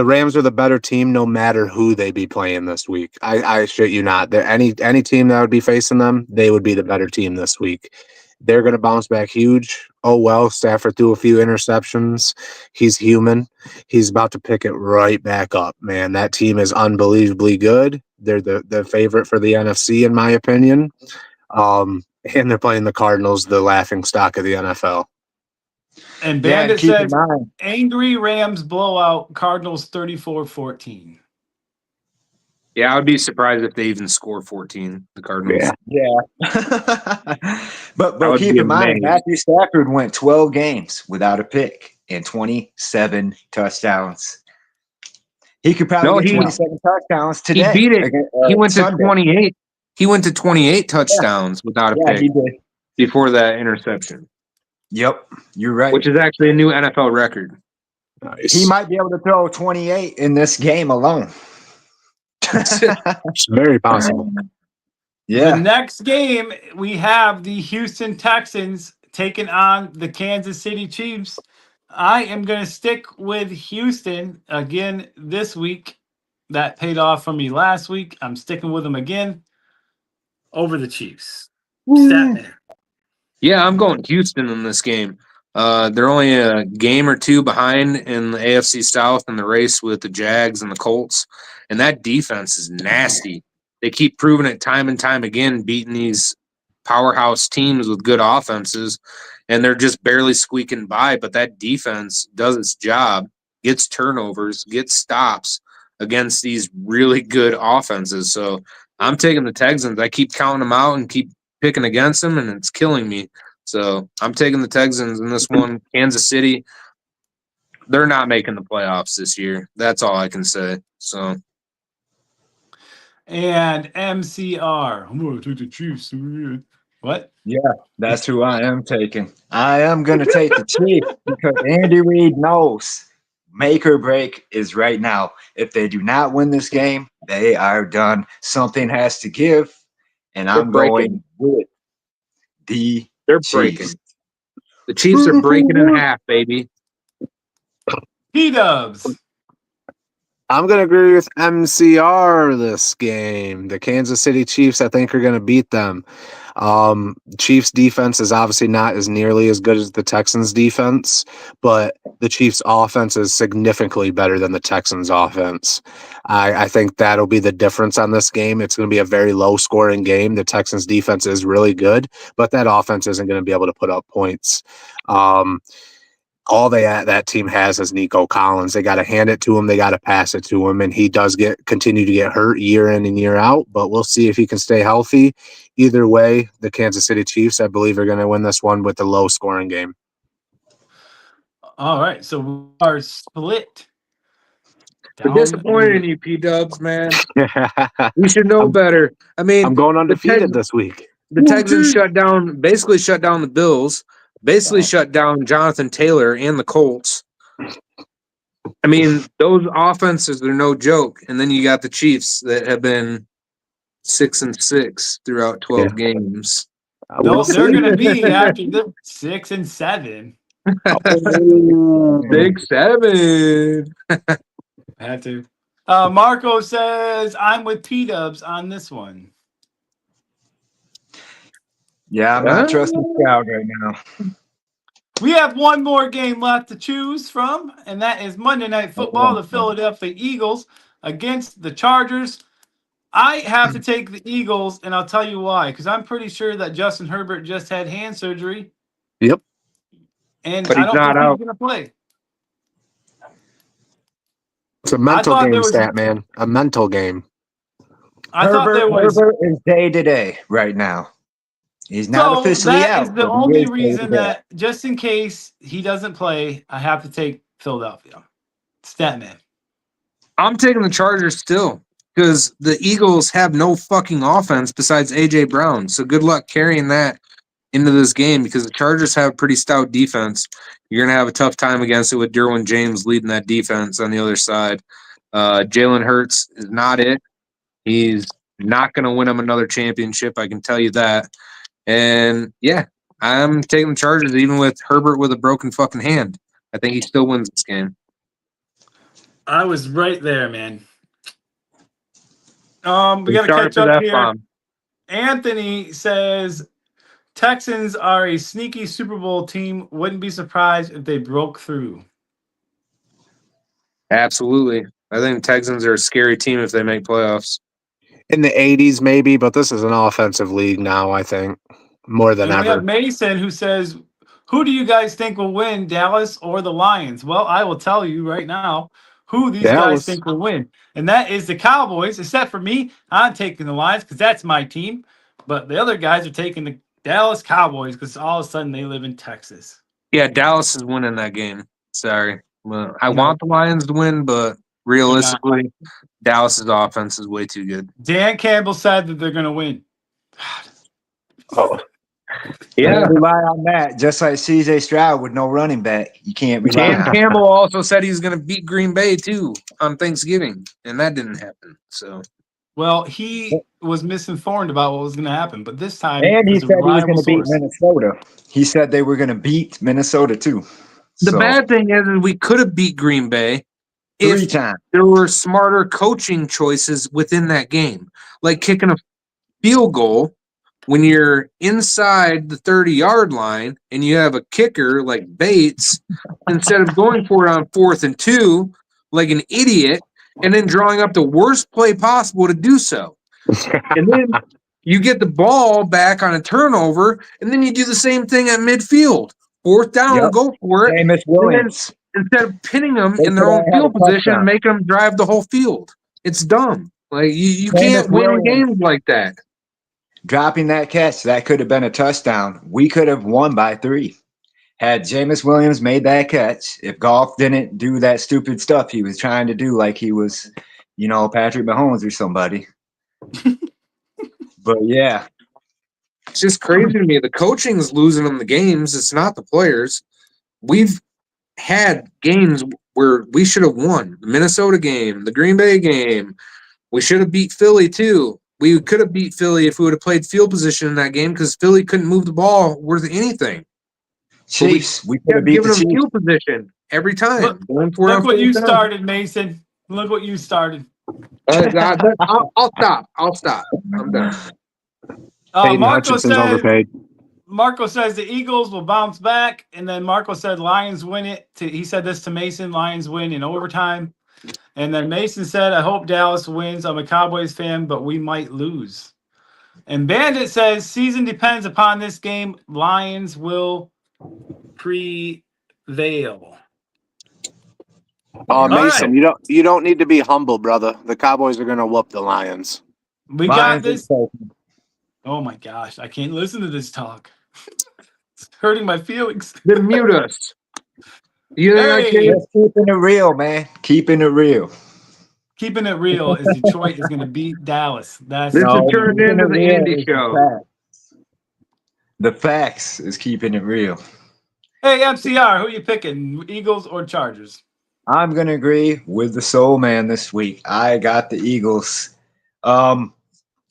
S4: Rams are the better team no matter who they be playing this week. I shit you not. Any team that would be facing them, they would be the better team this week. They're going to bounce back huge. Oh, well, Stafford threw a few interceptions. He's human. He's about to pick it right back up, man. That team is unbelievably good. They're the favorite for the NFC, in my opinion. And they're playing the Cardinals, the laughing stock of the NFL.
S1: And Bandit says, angry Rams blowout, Cardinals 34-14.
S3: Yeah, I would be surprised if they even score 14, the Cardinals.
S2: Yeah. but keep in mind, Matthew Stafford went 12 games without a pick and 27 touchdowns. He could probably get 27 touchdowns today.
S3: He beat it. He went to 28. He went to 28 touchdowns without a
S2: Yeah,
S3: pick
S2: he did.
S3: before that interception,
S2: Yep, you're right.
S3: which is actually a new NFL record.
S4: Nice.
S2: He might be able to throw 28 in this game alone.
S4: It's very possible.
S1: The
S2: Yeah,
S1: next game, we have the Houston Texans taking on the Kansas City Chiefs. I am going to stick with Houston again this week. That paid off for me last week. I'm sticking with them again over the Chiefs. Statman.
S3: Yeah, I'm going Houston in this game. They're only a game or two behind in the AFC South in the race with the Jags and the Colts, and that defense is nasty. They keep proving it time and time again, beating these powerhouse teams with good offenses, and they're just barely squeaking by. But that defense does its job, gets turnovers, gets stops against these really good offenses. So I'm taking the Texans. I keep counting them out and keep picking against them, and it's killing me. So I'm taking the Texans in this one. Kansas City, they're not making the playoffs this year. That's all I can say. So
S1: And MCR. I'm going to take the Chiefs. What?
S2: that's who I am taking. I am going to take the Chiefs because Andy Reid knows make or break is right now. If they do not win this game, they are done. Something has to give, and I'm going with the
S3: they're
S2: Chiefs.
S3: breaking. The Chiefs are breaking in half, baby.
S1: P-Dubs.
S4: I'm going to agree with MCR this game. The Kansas City Chiefs, I think, are going to beat them. Chiefs defense is obviously not as nearly as good as the Texans defense, but the Chiefs offense is significantly better than the Texans offense. I think that'll be the difference on this game. It's going to be a very low scoring game. The Texans defense is really good, but that offense isn't going to be able to put up points. All that team has is Nico Collins. They got to hand it to him. They got to pass it to him. And he does continue to get hurt year in and year out, but we'll see if he can stay healthy. Either way, the Kansas City Chiefs, I believe, are going to win this one with a low scoring game.
S1: All right. So we are split.
S3: We're disappointed in you, P-Dubs, man. We should know better. I mean,
S4: I'm going undefeated this week.
S3: the Texans basically shut down the Bills, basically shut down Jonathan Taylor and the Colts. I mean, those offenses are no joke. And then you got the Chiefs that have been 6-6 throughout 12 games.
S1: No, they're going to be after the 6 and 7.
S3: 6-7.
S1: Had to. Marco says, I'm with P-Dubs on this one.
S2: Yeah, I'm not trusting Stroud right now.
S1: We have one more game left to choose from, and that is Monday Night Football, the Philadelphia Eagles against the Chargers. I have to take the Eagles, and I'll tell you why, because I'm pretty sure that Justin Herbert just had hand surgery.
S4: Yep.
S1: And
S3: But
S1: I
S3: he's
S1: don't
S3: not
S1: think
S3: out.
S1: he's going to play.
S4: It's a mental
S1: thought
S4: game,
S1: there was-
S4: stat man. A mental game.
S1: I thought there was.
S2: Herbert is day to day right now. He's not
S1: So
S2: officially
S1: that
S2: out.
S1: is the
S2: but he
S1: only
S2: is
S1: reason
S2: day-to-day.
S1: that, just in case he doesn't play, I have to take Philadelphia. Statman.
S3: I'm taking the Chargers still because the Eagles have no fucking offense besides A.J. Brown. So good luck carrying that into this game because the Chargers have a pretty stout defense. You're going to have a tough time against it with Derwin James leading that defense on the other side. Jalen Hurts is not it. He's not going to win them another championship. I can tell you that. And yeah, I'm taking the Chargers even with Herbert with a broken fucking hand. I think he still wins this game.
S1: I was right there, man. We got to
S3: Sorry
S1: catch
S3: for
S1: up
S3: that
S1: here.
S3: bomb.
S1: Anthony says Texans are a sneaky Super Bowl team. Wouldn't be surprised if they broke through.
S3: Absolutely. I think Texans are a scary team if they make playoffs.
S4: In the 80s, maybe, but this is an offensive league now, I think, more than
S1: And we
S4: ever.
S1: have Mason who says, who do you guys think will win, Dallas or the Lions? Well, I will tell you right now who these guys
S4: Dallas.
S1: think will win. And that is the Cowboys, except for me. I'm taking the Lions because that's my team. But the other guys are taking the Dallas Cowboys because all of a sudden they live in Texas.
S3: Yeah, Dallas is winning that game. Sorry. Well, I want the Lions to win, but realistically, Dallas's offense is way too good.
S1: Dan Campbell said that they're going to win.
S4: Oh,
S3: Yeah.
S2: Can't rely on that. Just like CJ Stroud with no running back, you can't rely
S3: Dan
S2: on.
S3: Campbell also said he's going to beat Green Bay too on Thanksgiving, and that didn't happen. So
S1: Well, he was misinformed about what was going to happen, but this time
S2: And he
S1: it's a
S2: said he was
S1: reliable
S2: going to beat
S1: source.
S2: Minnesota. He said they were going to beat Minnesota too.
S3: the
S2: So,
S3: bad thing is we could have beat Green Bay
S2: 3
S3: if
S2: times.
S3: there were smarter coaching choices within that game, like kicking a field goal when you're inside the 30-yard line and you have a kicker like Bates, instead of going for it on 4th and 2 like an idiot and then drawing up the worst play possible to do so. And then you get the ball back on a turnover, and then you do the same thing at midfield. 4th down,
S2: Yep.
S3: go for it.
S2: Jameis Williams.
S3: Instead of pinning them
S2: They
S3: in their
S2: could
S3: own
S2: have had
S3: field
S2: a
S3: position and
S2: touchdown.
S3: making them drive the whole field. It's dumb. Like you
S2: Jameis
S3: can't win
S2: Williams.
S3: games like that.
S2: Dropping that catch, that could have been a touchdown. We could have won by 3. Had Jameis Williams made that catch, if Goff didn't do that stupid stuff he was trying to do, like he was, Patrick Mahomes or somebody. But yeah,
S3: It's just crazy to me. The coaching is losing them the games. It's not the players. We've had games where we should have won. The Minnesota game, the Green Bay game. We should have beat Philly too. We could have beat Philly if we would have played field position in that game because Philly couldn't move the ball worth anything.
S2: Chiefs, we could
S3: Kept
S2: have beat
S3: giving
S2: the
S3: them
S2: Chiefs.
S3: field position every time.
S1: Look what you started, Mason. Look what you started.
S3: I'll stop. I'm done.
S4: Peyton
S1: Marco
S4: Hutchinson's
S1: says
S4: overpaid.
S1: the Eagles will bounce back, and then Marco said Lions win it. He said this to Mason: Lions win in overtime. And then Mason said, "I hope Dallas wins. I'm a Cowboys fan, but we might lose." And Bandit says, "Season depends upon this game. Lions will prevail."
S4: Mason,
S1: right.
S4: you don't need to be humble, brother. The Cowboys are going to whoop the Lions.
S1: We got
S2: Lions
S1: this.
S2: are-
S1: Oh my gosh, I can't listen to this talk. It's hurting my feelings.
S3: Then mute us. You think I
S1: Hey.
S3: can't?
S2: Just keeping it real, man. Keeping it real.
S1: Keeping it real is Detroit is going to beat Dallas. That's
S3: This
S2: No,
S3: is turned
S2: keeping
S3: into
S2: it
S3: the
S2: real
S3: Andy
S2: is the
S3: show.
S2: facts. The facts is keeping it real.
S1: Hey, MCR, who you picking? Eagles or Chargers?
S2: I'm gonna agree with the soul man this week. I got the Eagles.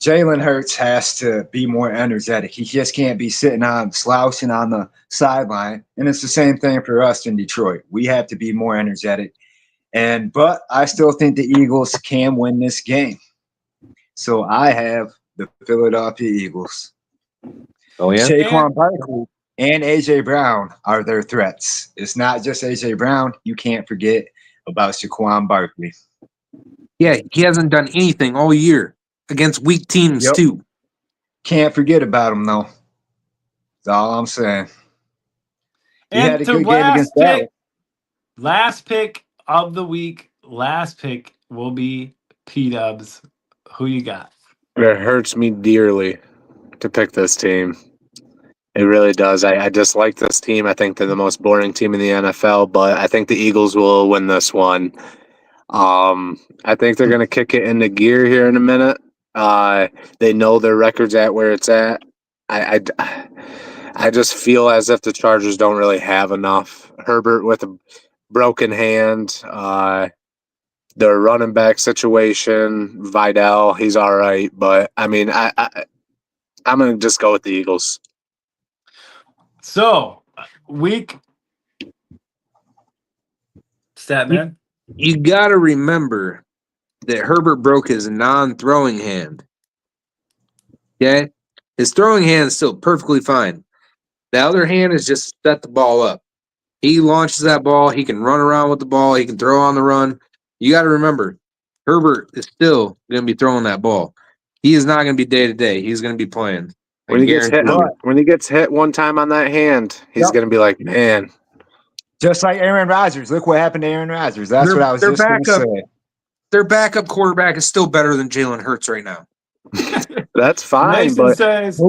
S2: Jalen Hurts has to be more energetic. He just can't be slouching on the sideline. And it's the same thing for us in Detroit. We have to be more energetic. But I still think the Eagles can win this game. So I have the Philadelphia Eagles.
S3: Oh yeah.
S2: Saquon Barkley and AJ Brown are their threats. It's not just AJ Brown. You can't forget about Saquon Barkley.
S3: Yeah, he hasn't done anything all year against weak teams
S2: Yep.
S3: too.
S2: Can't forget about him though. That's all I'm saying. He had a good game against Dallas.
S1: Last pick of the week. Last pick will be P-Dubs. Who you got?
S4: It hurts me dearly to pick this team. It really does. I dislike this team. I think they're the most boring team in the NFL, but I think the Eagles will win this one. I think they're going to kick it into gear here in a minute. They know their record's at where it's at. I just feel as if the Chargers don't really have enough. Herbert with a broken hand. Their running back situation, Vidal, he's all right. But, I mean, I'm going to just go with the Eagles.
S1: So, week. Statman.
S3: You got to remember that Herbert broke his non-throwing hand. Okay? His throwing hand is still perfectly fine. The other hand is just set the ball up. He launches that ball. He can run around with the ball. He can throw on the run. You got to remember, Herbert is still going to be throwing that ball. He is not going to be day-to-day. He's going to be playing.
S4: When he gets hit one time on that hand, he's going to be like, man.
S2: Just like Aaron Rodgers. Look what happened to Aaron Rodgers. That's what I was just going to say.
S3: Their backup quarterback is still better than Jalen Hurts right now.
S4: That's fine.
S1: Mason
S4: but
S1: says,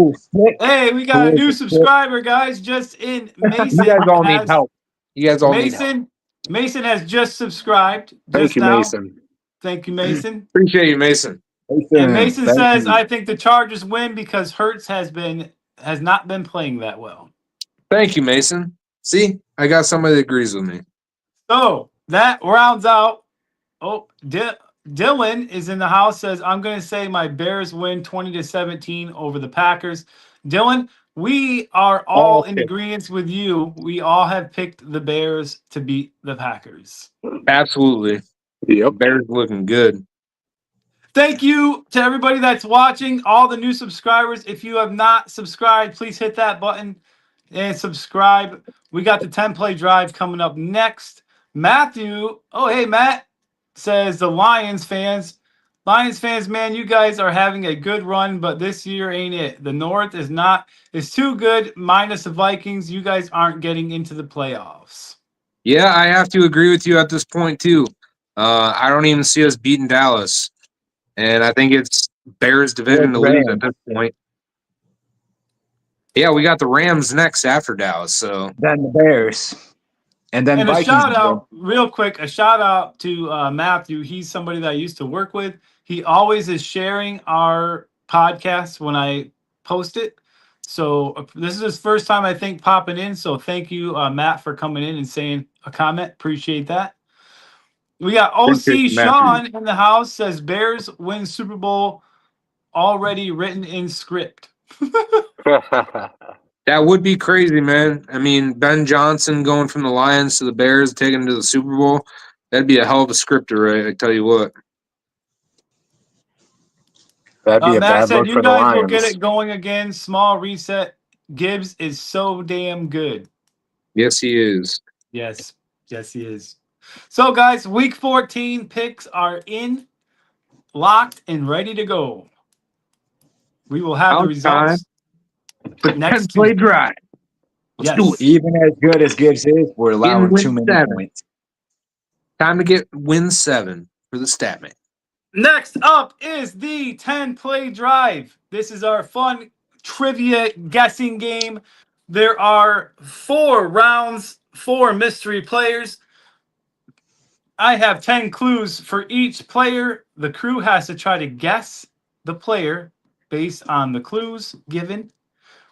S1: "Hey, we got a new subscriber, guys. Just in. Mason,
S3: you guys all need help. You guys all need help.
S1: Mason has just subscribed.
S4: Thank you, Mason.
S1: Thank you, Mason.
S3: Appreciate you, Mason.
S1: And Mason
S2: Thank
S1: says,
S2: you.
S1: I think the Chargers win because Hurts has not been playing that well.
S3: Thank you, Mason. See, I got somebody that agrees with me.
S1: So that rounds out. Oh, Dylan is in the house. Says I'm going to say my Bears win 20-17 over the Packers. Dylan, we are all in
S3: Okay.
S1: agreement with you. We all have picked the Bears to beat the Packers.
S3: Absolutely.
S4: Yep.
S3: Bears looking good.
S1: Thank you to everybody that's watching, all the new subscribers. If you have not subscribed, please hit that button and subscribe. We got the 10-play drive coming up next. Matthew, oh, hey, Matt, says the Lions fans, man, you guys are having a good run, but this year ain't it. The North is too good, minus the Vikings. You guys aren't getting into the playoffs.
S3: Yeah, I have to agree with you at this point, too. I don't even see us beating Dallas. And I think it's Bears division to lose at this point. Yeah, we got the Rams next after Dallas. So
S2: Then the Bears. And then
S1: And a
S2: Vikings.
S1: shout out, real quick, to Matthew. He's somebody that I used to work with. He always is sharing our podcast when I post it. So this is his first time, I think, popping in. So thank you, Matt, for coming in and saying a comment. Appreciate that. We got OC Sean in the house. Says Bears win Super Bowl already written in script.
S3: that would be crazy, man. I mean, Ben Johnson going from the Lions to the Bears, taking them to the Super Bowl. That'd be a hell of a scripter, right? I tell you what.
S4: That'd be a
S1: Matt
S4: bad
S1: said,
S4: look
S1: you
S4: for the
S1: guys will get
S4: Lions.
S1: it going again. Small reset. Gibbs is so damn good.
S3: Yes, he is.
S1: Yes, he is. So, guys, week 14 picks are in, locked, and ready to go. We will have the results next
S3: play
S1: Tuesday.
S3: drive. Let's do it.
S2: Even as good as Gibbs is, we're allowing too many points.
S3: Time to get win 7 for the Statman.
S1: Next up is the 10-play drive. This is our fun trivia guessing game. There are 4 rounds, 4 mystery players. I have 10 clues for each player. The crew has to try to guess the player based on the clues given.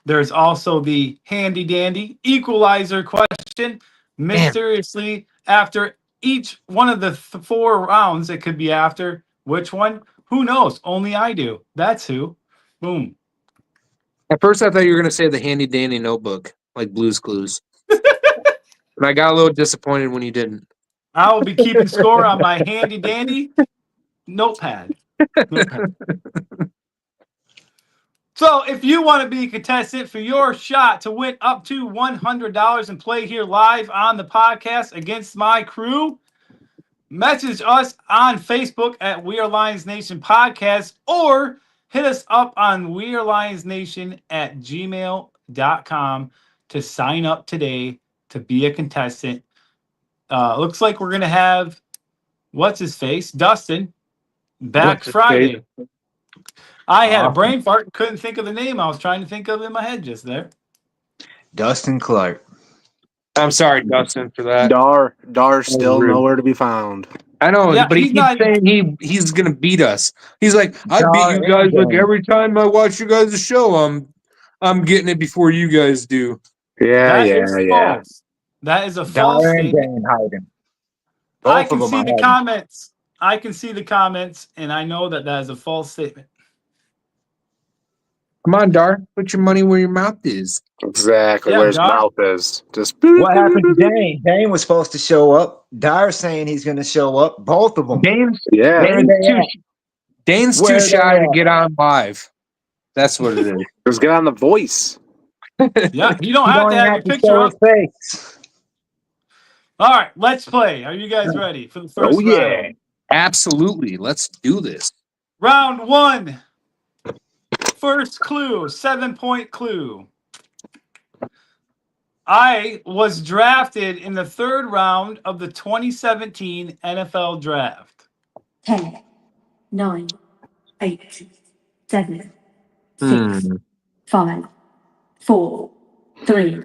S1: There's also the handy dandy equalizer question. Mysteriously, after each one of the 4 rounds, it could be after which one? Who knows? Only I do. That's who. Boom.
S3: At first, I thought you were going to say the handy dandy notebook, like Blue's Clues. And I got a little disappointed when you didn't.
S1: I will be keeping score on my handy dandy notepad. So if you want to be a contestant for your shot to win up to $100 and play here live on the podcast against my crew, message us on Facebook at We Are Lions Nation Podcast or hit us up on wearelionsnation@gmail.com to sign up today to be a contestant. Looks like we're going to have, what's his face? Dustin back Friday. I had a brain fart and couldn't think of the name I was trying to think of in my head just there.
S2: Dustin Clark.
S3: I'm sorry, Dustin, for that.
S4: Dar's still nowhere to be found.
S3: I know,
S1: Yeah,
S3: but he keeps saying he's going to beat us. He's like, I beat you guys like every time I watch you guys' show. I'm getting it before you guys do.
S4: Yeah.
S1: False. That is a false statement. I can see the comments. I can see the comments, and I know that is a false statement.
S3: Come on, Dar. Put your money where your mouth is.
S4: Exactly where his mouth is. Just
S2: what happened to Dane? Dane was supposed to show up. Dar's saying he's going to show up. Both of them.
S3: Dane's too shy to get on live. That's what it is.
S4: Just get on The Voice.
S1: Yeah, you don't have to have your picture up. All right, let's play. Are you guys ready for the first round?
S3: Absolutely. Let's do this.
S1: Round 1. First clue, 7-point clue. I was drafted in the 3rd round of the 2017 NFL Draft.
S5: 10, 9, 8, 7, 6, 5, 4, 3,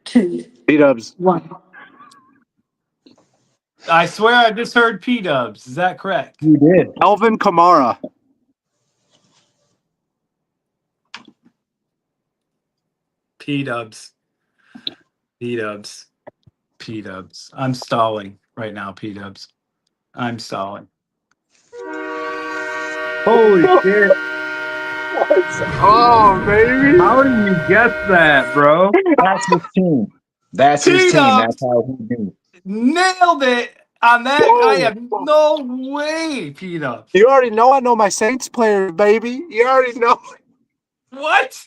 S5: 2,
S4: P-dubs.
S5: 1.
S1: I swear I just heard P-dubs. Is that correct?
S2: You did.
S4: Alvin Kamara.
S1: P-dubs. P-dubs. P-dubs. I'm stalling right now, P-dubs. I'm stalling.
S3: Holy shit.
S4: Oh, baby.
S3: How did you guess that, bro?
S2: That's his team. That's his team.
S1: T-dubs.
S2: That's how he knew.
S1: Nailed it on that.
S4: Whoa.
S1: I have no way, P-dubs.
S4: You already know I know my Saints player, baby. You already know.
S1: What?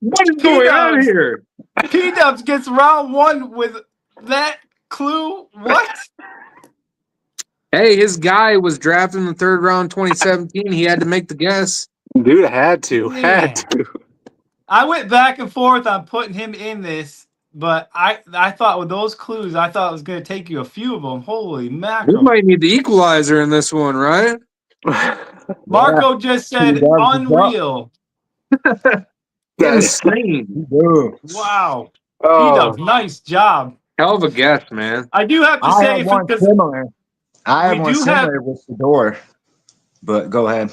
S3: What is going on
S1: P-dubs.
S3: here?
S1: P-dubs gets round one with that clue. What?
S3: Hey, his guy was drafted in the 3rd round 2017. He had to make the guess.
S4: Dude, had to.
S1: Man.
S4: Had to.
S1: I went back and forth on putting him in this, but I thought with those clues, I thought it was going to take you a few of them. Holy
S3: We
S1: mackerel.
S3: might need the equalizer in this one, right?
S1: Marco just said
S2: P-dubs is up.
S1: unreal.
S3: Insane.
S1: Wow.
S4: Oh,
S1: P-dubs, nice job.
S3: Hell of a guess, man.
S1: I do have to
S2: I
S1: say,
S2: have one
S1: because
S2: similar. I have
S1: we
S2: one
S1: do have-
S2: similar with Fedor. But go ahead.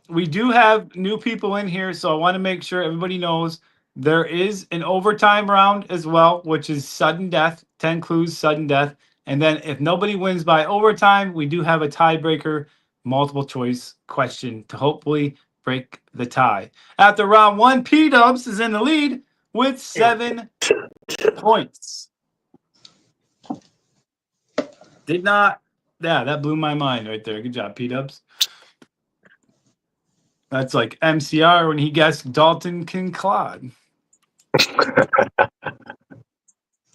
S1: we do have new people in here, so I want to make sure everybody knows there is an overtime round as well, which is sudden death, 10 clues, sudden death. And then if nobody wins by overtime, we do have a tiebreaker multiple choice question to hopefully break the tie. After round one, P-dubs is in the lead with 7 points. That blew my mind right there. Good job, P-dubs. That's like MCR when he guessed Dalton Kincaid.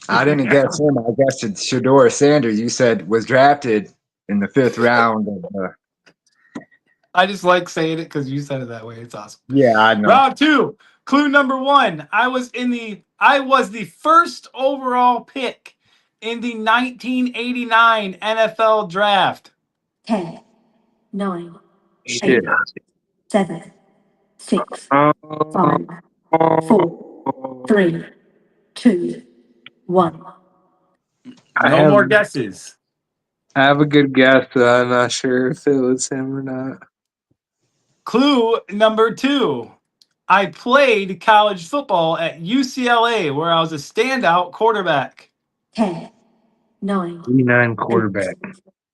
S2: I didn't guess him. I guessed Shador Sanders. You said was drafted in the 5th round.
S1: I just like saying it because you said it that way. It's awesome.
S2: Yeah, I know.
S1: Round 2, clue number 1. I was the first overall pick in the 1989 NFL draft.
S5: 10, 9,
S3: Shit.
S5: 7, 6, 5, 4, 3, 2, 1.
S1: No more guesses.
S3: I have a good guess, but I'm not sure if it was him or not.
S1: Clue number 2. I played college football at UCLA where I was a standout quarterback.
S5: 10, 9,
S3: 39 quarterback.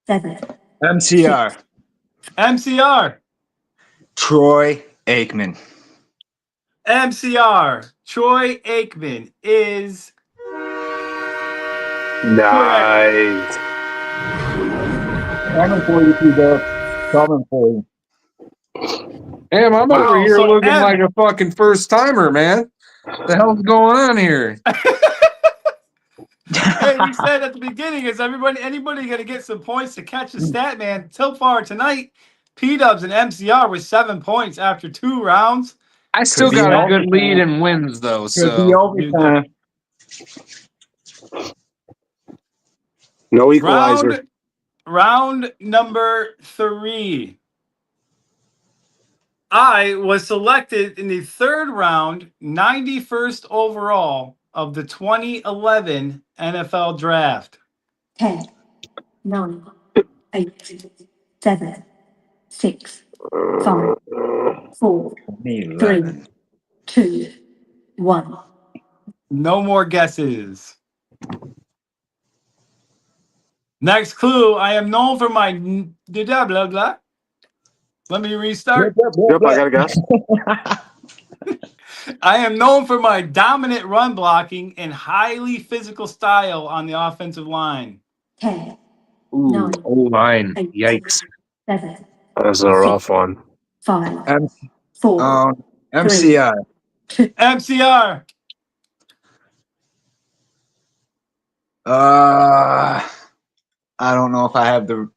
S5: 7,
S2: MCR.
S1: MCR.
S2: Troy Aikman.
S1: MCR. Troy Aikman is
S4: nice.
S2: Coming for you, P-dubs. Coming for you.
S3: Damn, I'm
S1: Wow,
S3: over here
S1: so
S3: looking
S1: M-
S3: like a fucking first timer, man. The hell's going on here?
S1: Hey, we said at the beginning, is anybody going to get some points to catch the stat man? So far tonight, P-dubs and MCR with 7 points after 2 rounds.
S3: I still
S2: Could be
S3: got a
S2: overtime.
S3: good lead in wins, though.
S2: Could be
S3: So
S2: overtime.
S4: No equalizer.
S1: Round number 3. I was selected in the 3rd round, 91st overall of the 2011 NFL Draft.
S5: 10, 9, 8, 7, 6, 5, 4,
S2: 11.
S5: 2, 1.
S1: No more guesses. Next clue. I am known for my blah blah blah. Let me restart.
S4: Yep, I got a guess.
S1: I am known for my dominant run blocking and highly physical style on the offensive line.
S5: 10,
S3: ooh,
S5: No.
S3: O-line.
S5: 8,
S3: Yikes.
S5: 7,
S4: That's a rough one.
S5: 5,
S2: M-
S5: 4,
S2: MCR.
S5: 2.
S1: MCR.
S2: I don't know if I have the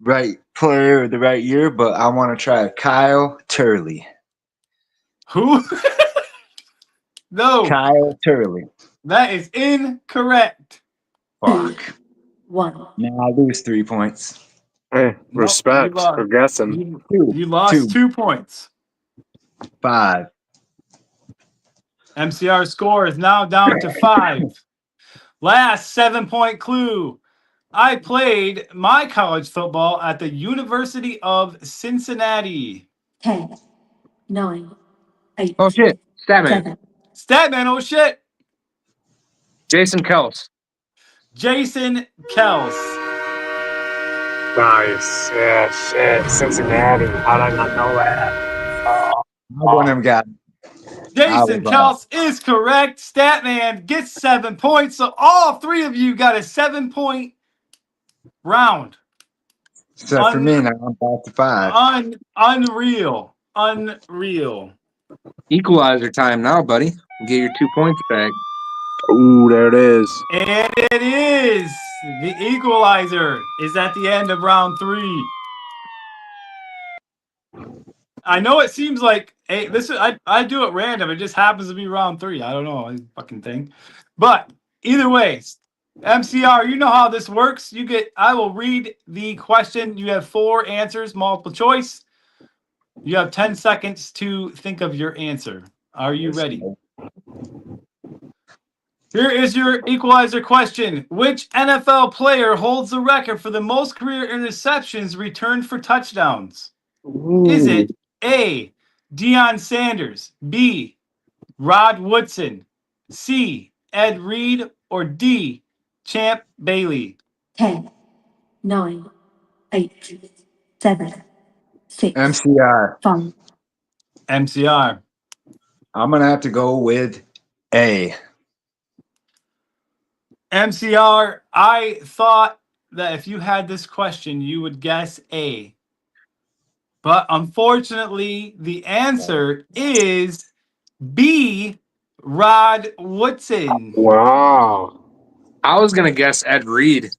S2: right player or the right year, but I want to try Kyle Turley.
S1: Who? No,
S2: Kyle Turley.
S1: that is incorrect.
S2: Fuck.
S5: 1.
S2: Now I lose 3 points.
S4: Hey, respect
S1: you lost.
S4: for guessing.
S1: You lost 2 points.
S2: 5.
S1: MCR score is now down to 5. Last 7-point clue. I played my college football at the University of Cincinnati.
S5: 10, 9, 8,
S3: Oh shit. Statman.
S5: 7,
S1: Statman, oh shit.
S3: Jason Kels.
S1: Jason Kels.
S4: Nice. Yeah, shit. Cincinnati. How did I not know that?
S2: One of them got.
S1: Jason Kels is correct. Statman gets 7 points. So all three of you got a 7-point round.
S2: Except for me, now I'm back to 5.
S1: Unreal. Unreal.
S3: Equalizer time now, buddy. Get your 2 points back.
S4: Ooh, there it is.
S1: And it is. The equalizer is at the end of round 3. I know it seems like hey, this is I do it random. It just happens to be round 3. I don't know, fucking thing. But either way, MCR, you know how this works. I will read the question. You have 4 answers, multiple choice. You have 10 seconds to think of your answer. Are you ready? Here is your equalizer question. Which NFL player holds the record for the most career interceptions returned for touchdowns? Is it A, Deion Sanders, B, Rod Woodson, C, Ed Reed, or D, Champ Bailey?
S5: 10, 9, 8, 7, 6,
S2: MCR.
S5: 5,
S1: MCR.
S2: I'm going to have to go with A.
S1: MCR, I thought that if you had this question, you would guess A. But unfortunately, the answer is B, Rod Woodson.
S4: Wow.
S3: I was gonna guess Ed Reed.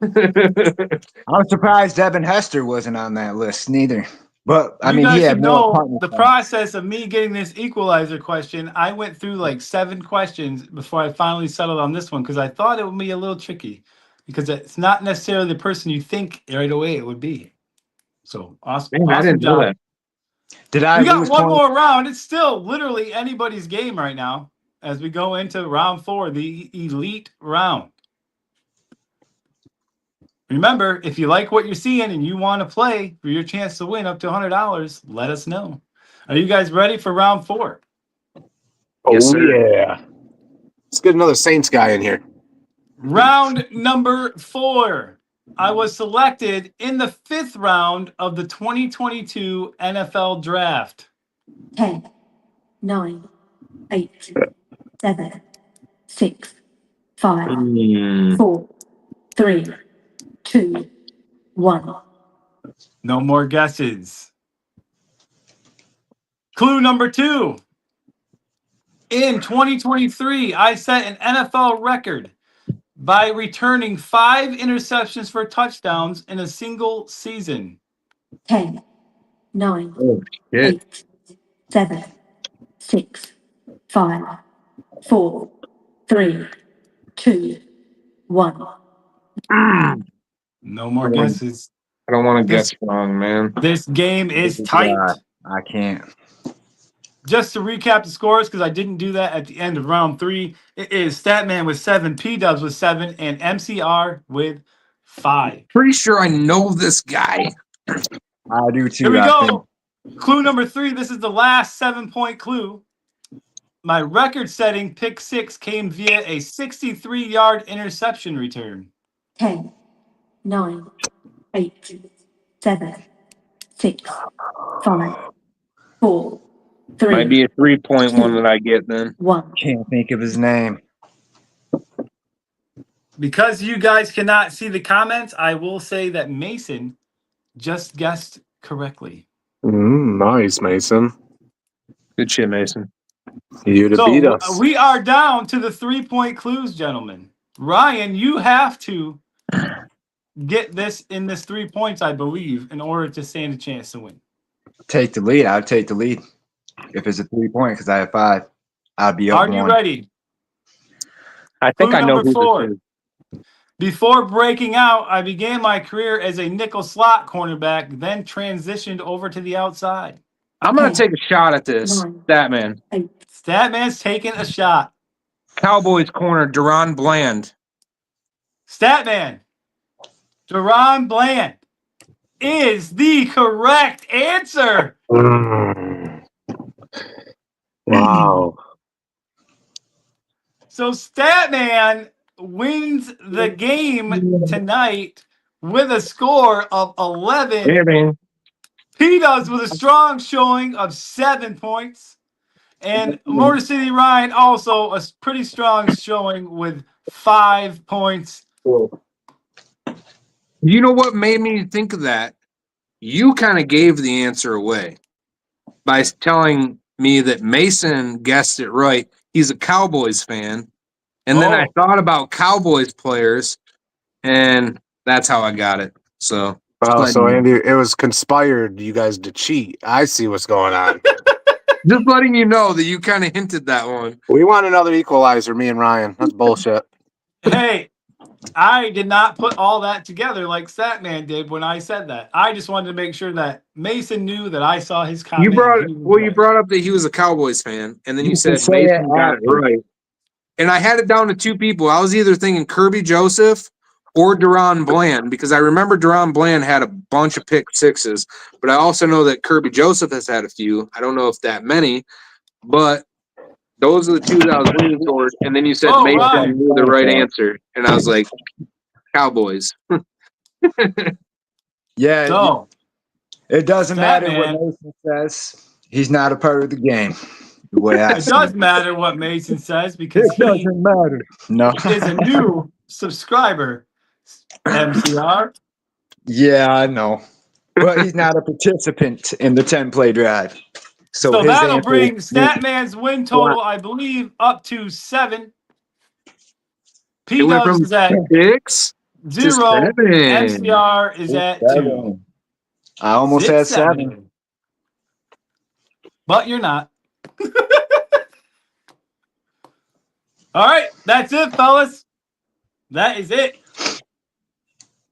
S2: I'm surprised Devin Hester wasn't on that list neither. But I
S1: You
S2: mean, he
S1: guys
S2: had
S1: should
S2: more
S1: know
S2: partners.
S1: the process of me getting this equalizer question. I went through like 7 questions before I finally settled on this one because I thought it would be a little tricky because it's not necessarily the person you think right away it would be. So awesome,
S3: Man, I
S1: awesome
S3: didn't know
S1: job.
S3: that.
S2: Did I
S1: We got
S2: lose
S1: one
S2: points?
S1: more round. It's still literally anybody's game right now as we go into round 4, the elite round. Remember, if you like what you're seeing and you want to play for your chance to win up to $100, let us know. Are you guys ready for round 4?
S3: Yes,
S4: Oh,
S3: sir.
S4: yeah. Let's get another Saints guy in here.
S1: Round number 4. I was selected in the 5th round of the 2022 NFL Draft.
S5: 10, 9, 8, 7, 6, 5, 4, 3, 2, 1.
S1: No more guesses. Clue number 2. In 2023, I set an NFL record by returning 5 interceptions for touchdowns in a single season.
S5: 10, 9,
S3: Oh, shit.
S5: 8, 7, 6, 5, 4, 3, 2, 1.
S1: No more guesses.
S3: I don't want to
S1: This-
S3: guess wrong, man.
S1: This game is tight.
S2: I can't.
S1: Just to recap the scores, because I didn't do that at the end of round 3, it is Statman with 7, P-Dubs with 7, and MCR with 5.
S3: Pretty sure I know this guy.
S2: I do too.
S1: Here we
S2: I
S1: go.
S2: think.
S1: Clue number 3. This is the last 7-point clue. My record-setting pick 6 came via a 63-yard interception return.
S5: 10, 9, 8, 7, 6, 5, 4, 3,
S3: Might be a 3-point one that I get then.
S5: 1.
S2: Can't think of his name.
S1: Because you guys cannot see the comments, I will say that Mason just guessed correctly.
S4: Nice, Mason.
S3: Good shit, Mason.
S4: You to beat
S1: So
S4: us.
S1: we are down to the 3-point clues, gentlemen. Ryan, you have to get this in this 3 points, I believe, in order to stand a chance to win.
S2: Take the lead. I'd take the lead if it's a 3-point because I have 5. I'd be up
S1: Are
S2: 1.
S1: you ready?
S3: I think
S1: Clue
S3: I know
S1: number
S3: who
S1: 4.
S3: this is.
S1: Before breaking out, I began my career as a nickel slot cornerback, then transitioned over to the outside.
S3: I'm going to take a shot at this. Statman.
S5: 8,
S1: Statman's taking a shot.
S3: Cowboys corner, Deron Bland.
S1: Statman, Deron Bland is the correct answer.
S4: Wow.
S1: So Statman wins the game tonight with a score of 11.
S3: Yeah, man.
S1: P-Dubs with a strong showing of 7 points. And Motor City Ryan also a pretty strong showing with 5 points.
S3: You know what made me think of that? You kind of gave the answer away by telling me that Mason guessed it right. He's a Cowboys fan. And then I
S1: Oh.
S3: thought about Cowboys players, and that's how I got it. So,
S4: Oh,
S3: just
S4: so
S3: letting you-
S4: Andy, it was conspired you guys to cheat. I see what's going on.
S3: just letting you know that you kind of hinted that one.
S4: We want another equalizer, me and Ryan. That's bullshit.
S1: Hey, I did not put all that together like Statman did when I said that. I just wanted to make sure that Mason knew that I saw his comment.
S3: You brought
S1: and he was
S3: you
S1: right.
S3: brought up that he was a Cowboys fan, and then you
S2: You
S3: said
S2: can say it
S3: Mason got it
S2: after.
S3: right. And I had it down to two people. I was either thinking Kirby Joseph or Deron Bland, because I remember Deron Bland had a bunch of pick sixes, but I also know that Kirby Joseph has had a few. I don't know if that many, but those are the two that I was leaning toward. And then you said
S1: Oh,
S3: Mason
S1: right.
S3: knew the right answer, and I was like, Cowboys.
S2: Yeah,
S1: So,
S2: it doesn't matter what
S1: Statman.
S2: Mason says. He's not a part of the game. The way I
S1: It
S2: see
S1: does matter what Mason says because
S2: It
S1: he
S2: doesn't matter. No.
S1: is a new subscriber, MCR.
S2: Yeah, I know. But he's not a participant in the 10 play drive.
S1: So
S2: his
S1: that'll
S2: answer
S1: bring
S2: is-
S1: Statman's win total, I believe, up to 7.
S3: It went
S1: P-Dubs
S3: from
S1: is at
S3: 6 to
S1: 0.
S3: 7.
S1: MCR is at 2.
S2: I almost had 7.
S1: But you're not. All right, that's it, fellas. That is it.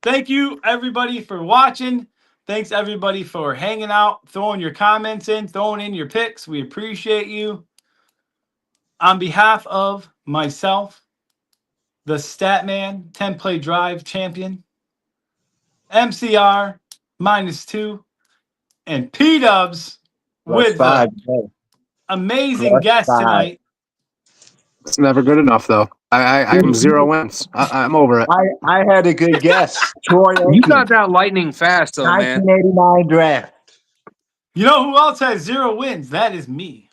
S1: Thank you, everybody, for watching. Thanks, everybody, for hanging out, throwing your comments in, throwing in your picks. We appreciate you. On behalf of myself, the Statman 10 Play Drive champion, MCR -2, and P-Dubs with
S2: +5.
S1: the amazing guest
S2: +5.
S1: tonight.
S4: It's never good enough, though. I'm 0 wins. I'm over it.
S2: I had a good guess. Troy
S3: You got that lightning fast, though, man.
S2: 1989 draft.
S1: You know who else has 0 wins? That is me,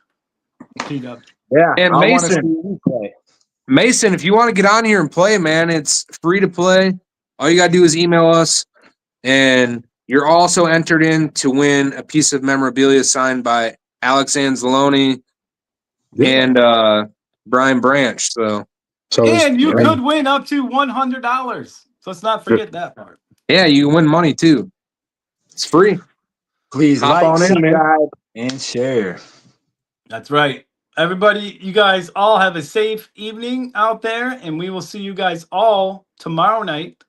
S1: P-Dubs.
S2: Yeah.
S3: And
S2: I wanna
S3: Mason.
S2: see you play.
S3: Mason, if you want to get on here and play, man, it's free to play. All you got to do is email us, and you're also entered in to win a piece of memorabilia signed by Alex Anzalone and Brian Branch. So,
S1: And you could win up to $100. So let's not forget that part.
S3: yeah, you can win money, too. It's free.
S2: Please
S3: Hop
S2: like,
S3: on in, man.
S2: subscribe, and share.
S1: That's right. Everybody, you guys all have a safe evening out there, and we will see you guys all tomorrow night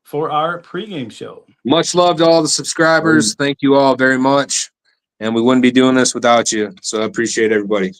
S1: for our pregame show.
S3: Much love to all the subscribers. Thank you all very much. And we wouldn't be doing this without you. So I appreciate everybody.